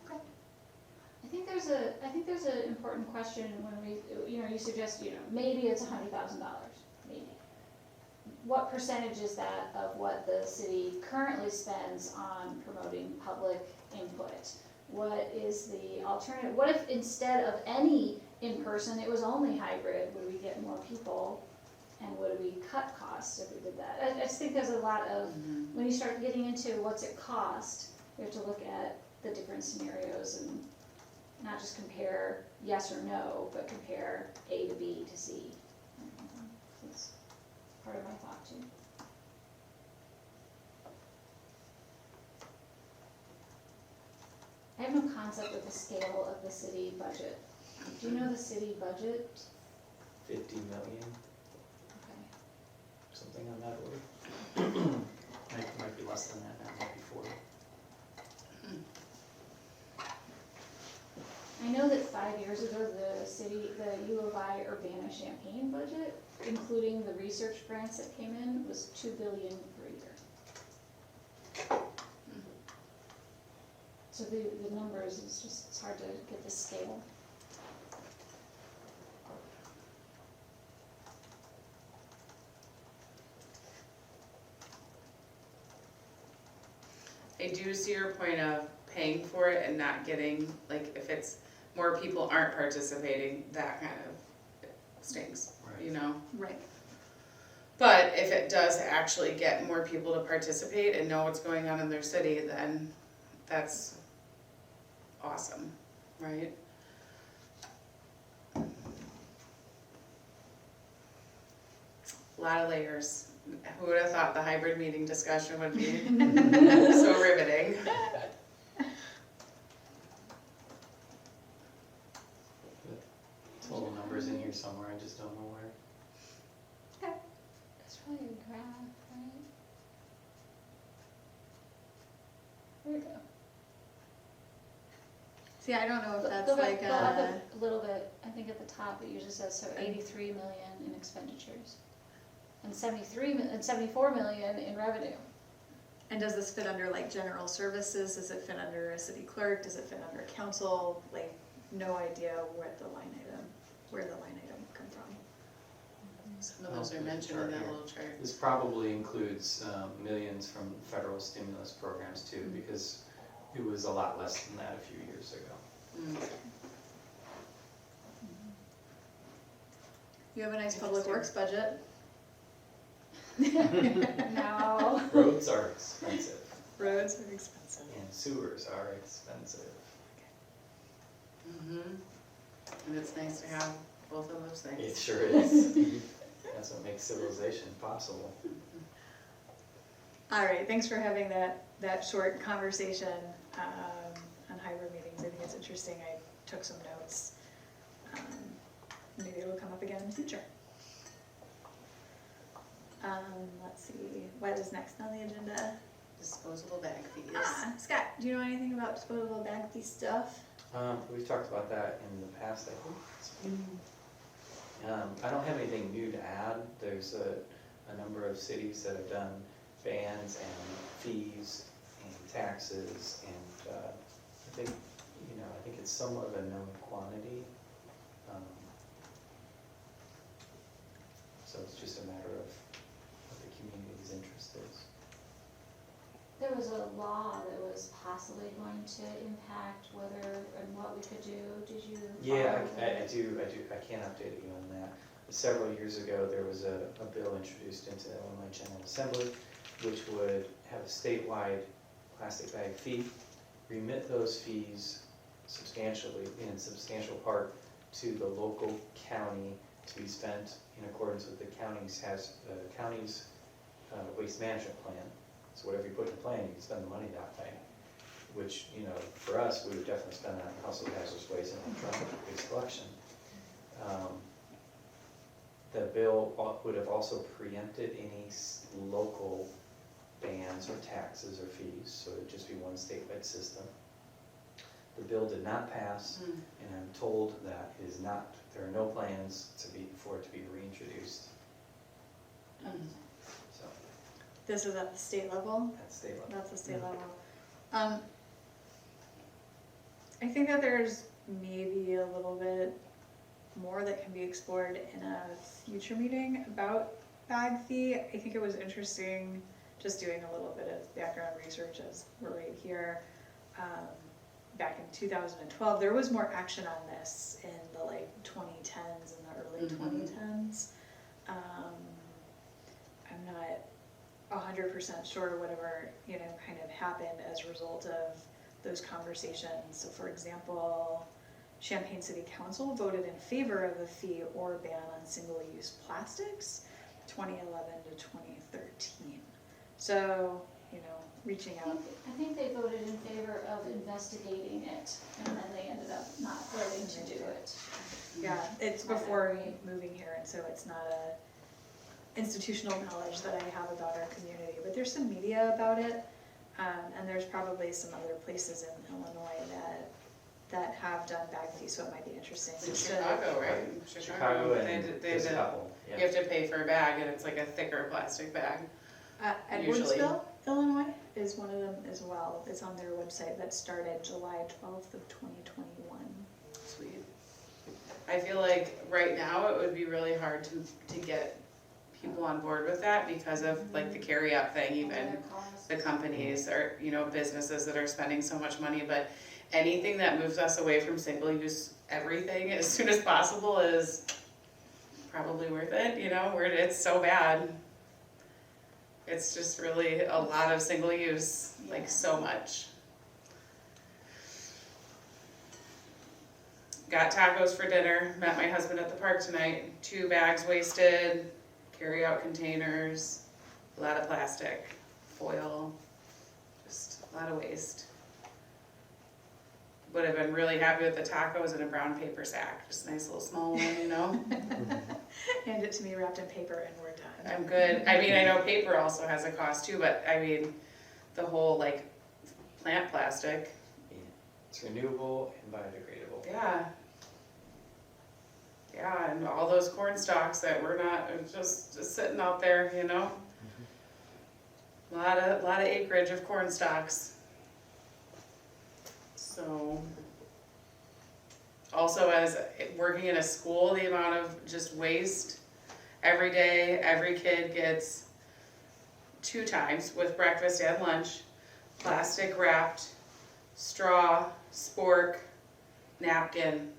Okay. I think there's an important question when you suggest, maybe it's $100,000, maybe. What percentage is that of what the city currently spends on promoting public input? What is the alternative? What if instead of any in-person, it was only hybrid? Would we get more people? And would we cut costs if we did that? I just think there's a lot of, when you start getting into what's it cost, you have to look at the different scenarios and not just compare yes or no, but compare A to B to C. That's part of my thought too. I have no concept of the scale of the city budget. Do you know the city budget? 50 million, Okay. something on that order. Might be less than that now, might be 40. I know that 5 years ago, the U of I Urbana-Champaign budget, including the research grants that came in, was $2 billion per year. So the numbers, it's hard to get the scale. I do see your point of paying for it and not getting, like, if it's more people aren't participating, that kind of stinks, you know? Right. But if it does actually get more people to participate and know what's going on in their city, then that's awesome, right? A lot of layers. Who would have thought the hybrid meeting discussion would be so riveting? Total numbers in here somewhere, I just don't know where. That's probably a graph, right? There we go. See, I don't know if that's Go back- like go up a, a little bit, I think at the top it usually says, so 83 million in expenditures. And 74 million in revenue. and does this fit under like general services? Does it fit under a city clerk? Does it fit under council? Like, no idea where the line item come from. Some of those are mentioned in that little chart. This probably includes millions from federal stimulus programs too, because it was a lot less than that a few years ago. Mm. You have a nice public works budget. No. Roads are expensive, Roads are expensive. and sewers are expensive. Mhm. And it's nice to have both of those things. It sure is. That's what makes civilization possible. All right, thanks for having that short conversation on hybrid meetings. I think it's interesting. I took some notes. Maybe it'll come up again in the future. Let's see, what is next on the agenda? Disposable bag fees. Scott, do you know anything about disposable bag fee stuff? We've talked about that in the past, I think. I don't have anything new to add. There's a number of cities that have done bans and fees and taxes, and I think it's somewhat of a known quantity. So it's just there was a law that was possibly going to impact whether and what we could do. Did you Yeah, follow I that? do, I can update you on that. Several years ago, there was a bill introduced into the Illinois General Assembly, which would have a statewide plastic bag fee, remit those fees substantially, in substantial part, to the local county to be spent in accordance with the county's waste management plan. So whatever you put in the plan, you can spend the money that way, which, you know, for us, we would definitely spend that on household hazardous waste and electronic waste collection. The bill would have also preempted any local bans or taxes or fees, so it'd just be one statewide system. The bill did not pass, and I'm told that it is not, there are no plans for it to be reintroduced, so, This is at the state level? at state level. That's the state level. I think that there's maybe a little bit more that can be explored in a future meeting about bag fee. I think it was interesting just doing a little bit of background research as we're right here. Back in 2012, there was more action on this in the like 2010s and the early 2010s. I'm not 100% sure whatever, you know, kind of happened as a result of those conversations. So for example, Champaign City Council voted in favor of a fee or ban on single-use plastics, 2011 to 2013. So, you know, reaching out. I think they voted in favor of investigating it, and then they ended up not voting to do it. Yeah, it's before moving here, and so it's not a institutional knowledge that I have about our community, but there's some media about it, and there's probably some other places in Illinois that have done bag fees, so it might be interesting. Like just to- Chicago, right? Chicago They and did there's a the- couple, yeah. You have to pay for a bag and it's like a thicker plastic bag. Usually. Edwardsville, Illinois is one of them as well. It's on their website that started July 12th of 2021. Sweet. I feel like right now it would be really hard to get people on board with that because of like the carry out thing, even Their cost. the companies or, you know, businesses that are spending so much money, but anything that moves us away from single use everything as soon as possible is probably worth it, you know, where it's so bad. It's just really a lot of single use, like so much. Got tacos for dinner, met my husband at the park tonight, 2 bags wasted, carry out containers, a lot of plastic, foil, just a lot of waste. Would have been really happy with the tacos in a brown paper sack, just a nice little small one, you know? Hand it to me wrapped in paper and we're done. I'm good. I mean, I know paper also has a cost too, but I mean, the whole like plant plastic, It's renewable and biodegradable. yeah. Yeah, and all those corn stalks that were not, just sitting out there, you know? A lot of acreage of corn stalks. So, also as working in a school, the amount of just waste every day, every kid gets 2 times with breakfast and lunch, plastic wrapped, straw, spork, napkin,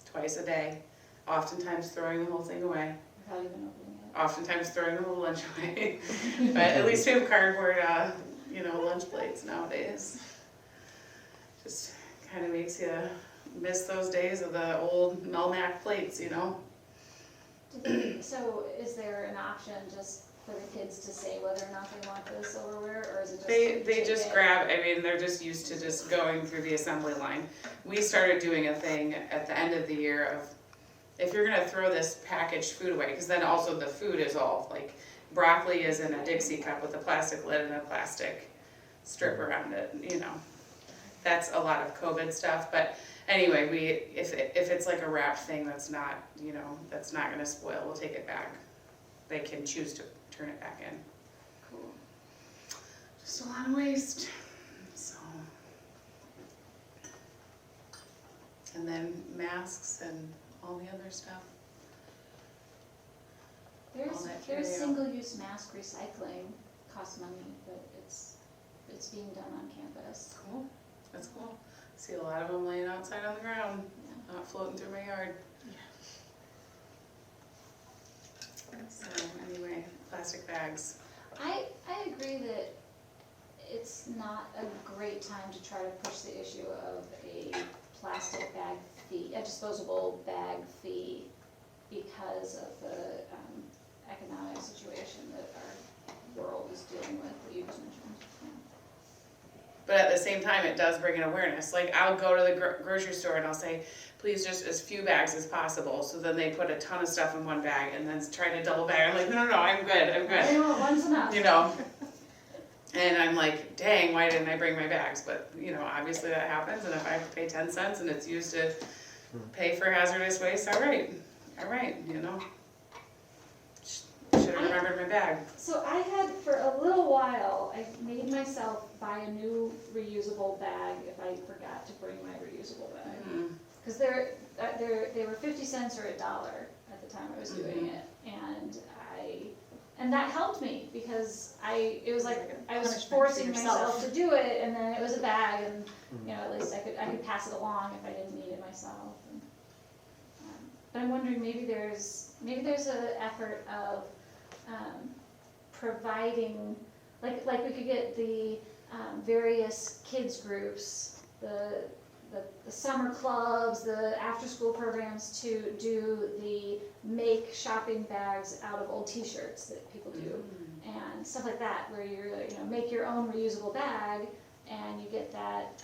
twice a day, oftentimes throwing the whole thing away, Without even opening it. oftentimes throwing the whole lunch away. But at least we have cardboard, you know, lunch plates nowadays. Just kind of makes you miss those days of the old Melmac plates, you know? So is there an option just for the kids to say whether or not they want the silverware, or is it just? They take just it? grab, I mean, they're just used to just going through the assembly line. We started doing a thing at the end of the year of, if you're gonna throw this packaged food away, because then also the food is all, like, broccoli is in a Dixie cup with a plastic lid and a plastic strip around it, you know. That's a lot of COVID stuff, but anyway, if it's like a wrapped thing that's not, you know, that's not gonna spoil, we'll take it back. They can choose to turn it back in. Cool. Just a lot of waste, so. And then masks and all the other stuff. All that There's carry out. single-use mask recycling, costs money, but it's it's being done on campus. Cool, that's cool. See a lot of them laying outside on the ground, not floating through my yard. So anyway, plastic bags. I agree that it's not a great time to try to push the issue of a plastic bag fee, a disposable bag fee, because of the economic situation that our world is dealing with, that you just mentioned. But at the same time, it does bring an awareness. Like, I'll go to the grocery store and I'll say, please just as few bags as possible. So then they put a ton of stuff in one bag and then try to double bag. I'm like, no, I'm good. I know, one's enough. You know? And I'm like, dang, why didn't I bring my bags? But, you know, obviously that happens. And if I have to pay 10 cents and it's used to pay for hazardous waste, all right, you know? Should have remembered my bag. So I had, for a little while, I made myself buy a new reusable bag if I forgot to bring my reusable bag. Mm. Because they were 50 cents or $1 at the time I was doing it, and that helped me because it was like I was forcing myself to do it, and then it was a bag, and you know, at least I could pass it along if I didn't need it myself. And, but I'm wondering, maybe there's an effort of providing, like we could get the various kids groups, the summer clubs, the after-school programs to do the make shopping bags out of old T-shirts that people do, and stuff like that, where you're, you know, make your own reusable bag, and you get that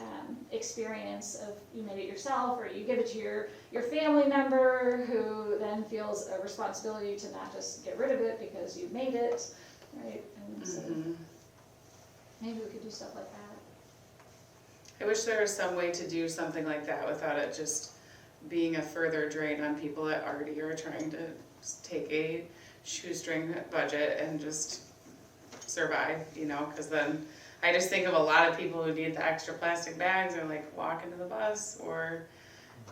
experience of you made it yourself, or you give it to your family member who then feels a responsibility to not just get rid of it because you made it, right? And so maybe we could do stuff like that. I wish there was some way to do something like that without it just being a further drain on people that already are trying to take a shoestring budget and just survive, you know, because then I just think of a lot of people who need the extra plastic bags or like walking to the bus or,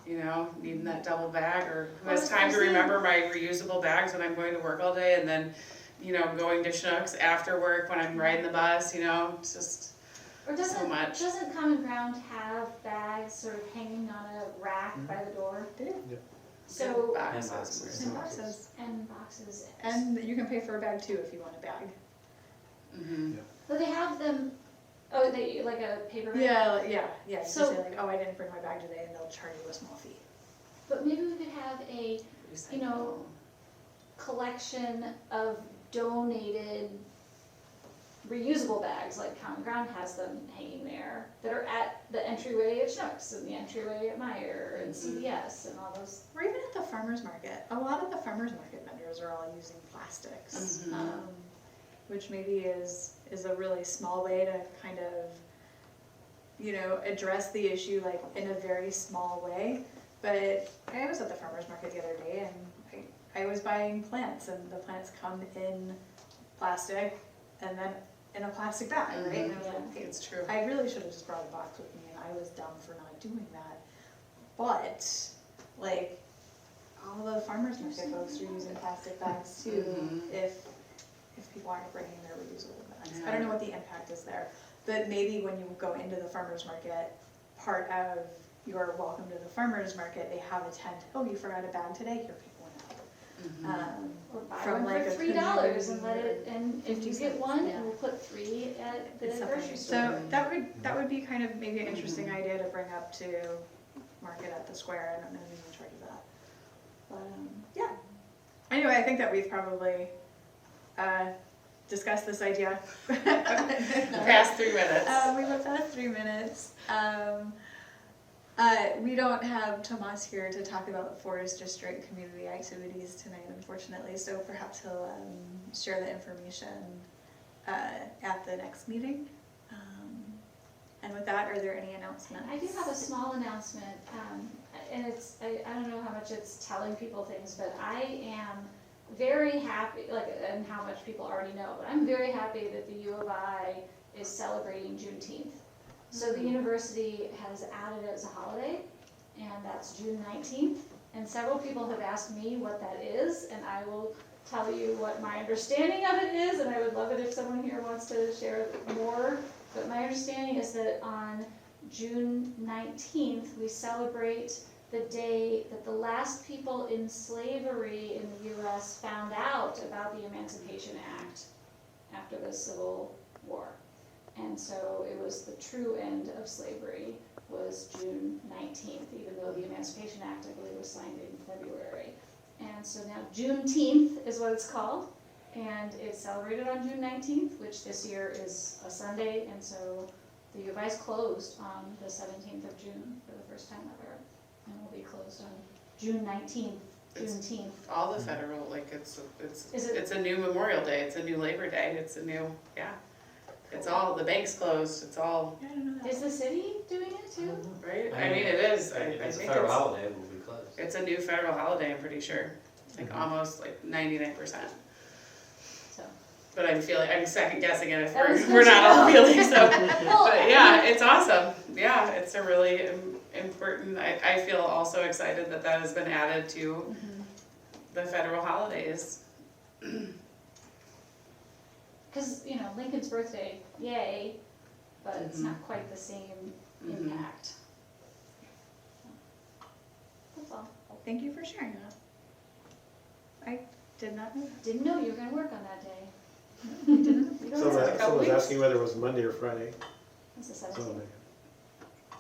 you know, needing that double bag, or who has time to remember my reusable bags when I'm going to work all day and then, you know, going to Schnucks after work when I'm riding the bus, you know, it's just Or so much. Doesn't Common Ground have bags sort of hanging on a rack by the door? They do. So, Boxes. And boxes. and boxes. And you can pay for a bag too if you want a bag. Mhm. But they have them, they, like a paper bag? Yeah, you just So- say like, oh, I didn't bring my bag today, and they'll charge you a small fee. But maybe we could have a you know, collection of donated reusable bags, like Common Ground has them hanging there, that are at the entryway at Schnucks and the entryway at Meijer and CVS and all those. Or even at the farmer's market. A lot of the farmer's market vendors are all using plastics, Mhm. which maybe is a really small way to kind of, you know, address the issue like in a very small way. But I was at the farmer's market the other day and I was buying plants, and the plants come in plastic and then in a plastic bag, right? And I was like, okay, It's true. I really should have just brought a box with me, and I was dumb for not doing that. But, like, all the farmers market folks are using plastic bags too, Mhm. if people aren't bringing their reusable bags. I don't know what the impact is there, but maybe when you go into the farmers market, part of your welcome to the farmers market, they have a tent, oh, you forgot a bag today, here, pick one up. Mhm. Or buy From one like for a $3 and let community it, and if 50 you get cents, one, yeah. we'll put 3 at the It's something. grocery store. So that would be kind of maybe an interesting idea to bring up to market at the square. I don't know who's in charge of that. But yeah. Anyway, I think that we've probably discussed this idea. Past 3 minutes. We went past 3 minutes. We don't have Tomas here to talk about Forest District community activities tonight, unfortunately, so perhaps he'll share the information at the next meeting. And with that, are there any announcements? I do have a small announcement, and I don't know how much it's telling people things, but I am very happy, and how much people already know, but I'm very happy that the U of I is celebrating Juneteenth. So the university has added it as a holiday, and that's June 19th. And several people have asked me what that is, and I will tell you what my understanding of it is, and I would love it if someone here wants to share more But my understanding is that on June 19th, we celebrate the day that the last people in slavery in the US found out about the Emancipation Act after the Civil War. And so it was the true end of slavery was June 19th, even though the Emancipation Act, I believe, was signed in February. And so now Juneteenth is what it's called, and it's celebrated on June 19th, which this year is a Sunday, and so the U of I's closed on the 17th of June for the first time ever, and will be closed on June 19th, Juneteenth. All the federal, like, it's Is it- it's a new Memorial Day, it's a new Labor Day, it's a new, yeah. It's all, the bank's closed, it's all, I don't know that. Is the city doing it too? right? I mean, it is, I If it's a think federal holiday, it will be closed. it's a new federal holiday, I'm pretty sure. Like Mhm. almost like 99%. So. But I'm second guessing it if That was we're good to not all know. feeling so. Well, But yeah, it's awesome. Yeah, it's a really important, I feel also excited that that has been added to the federal holidays. Because, you know, Lincoln's birthday, yay, but it's Mhm. not quite the same Mhm. impact. That's all. Thank you for sharing that. I did not know that. Didn't know you were gonna work on that day. You didn't? You don't Someone have to. someone was asking whether it was Monday or Friday. It's the So 17th.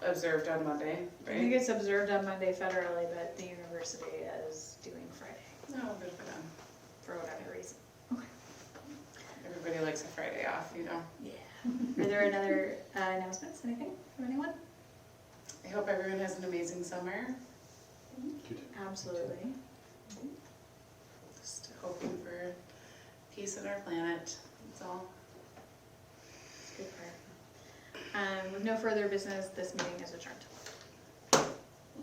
Observed on Monday, I think right? it's observed on Monday federally, but the university is doing Friday No, good for them. for whatever reason. Everybody likes a Friday off, you know? Yeah. Are there another announcements, anything from anyone? I hope everyone has an amazing summer. Absolutely. Just hoping for peace on our planet, that's all. It's good prayer. With no further business, this meeting is adjourned.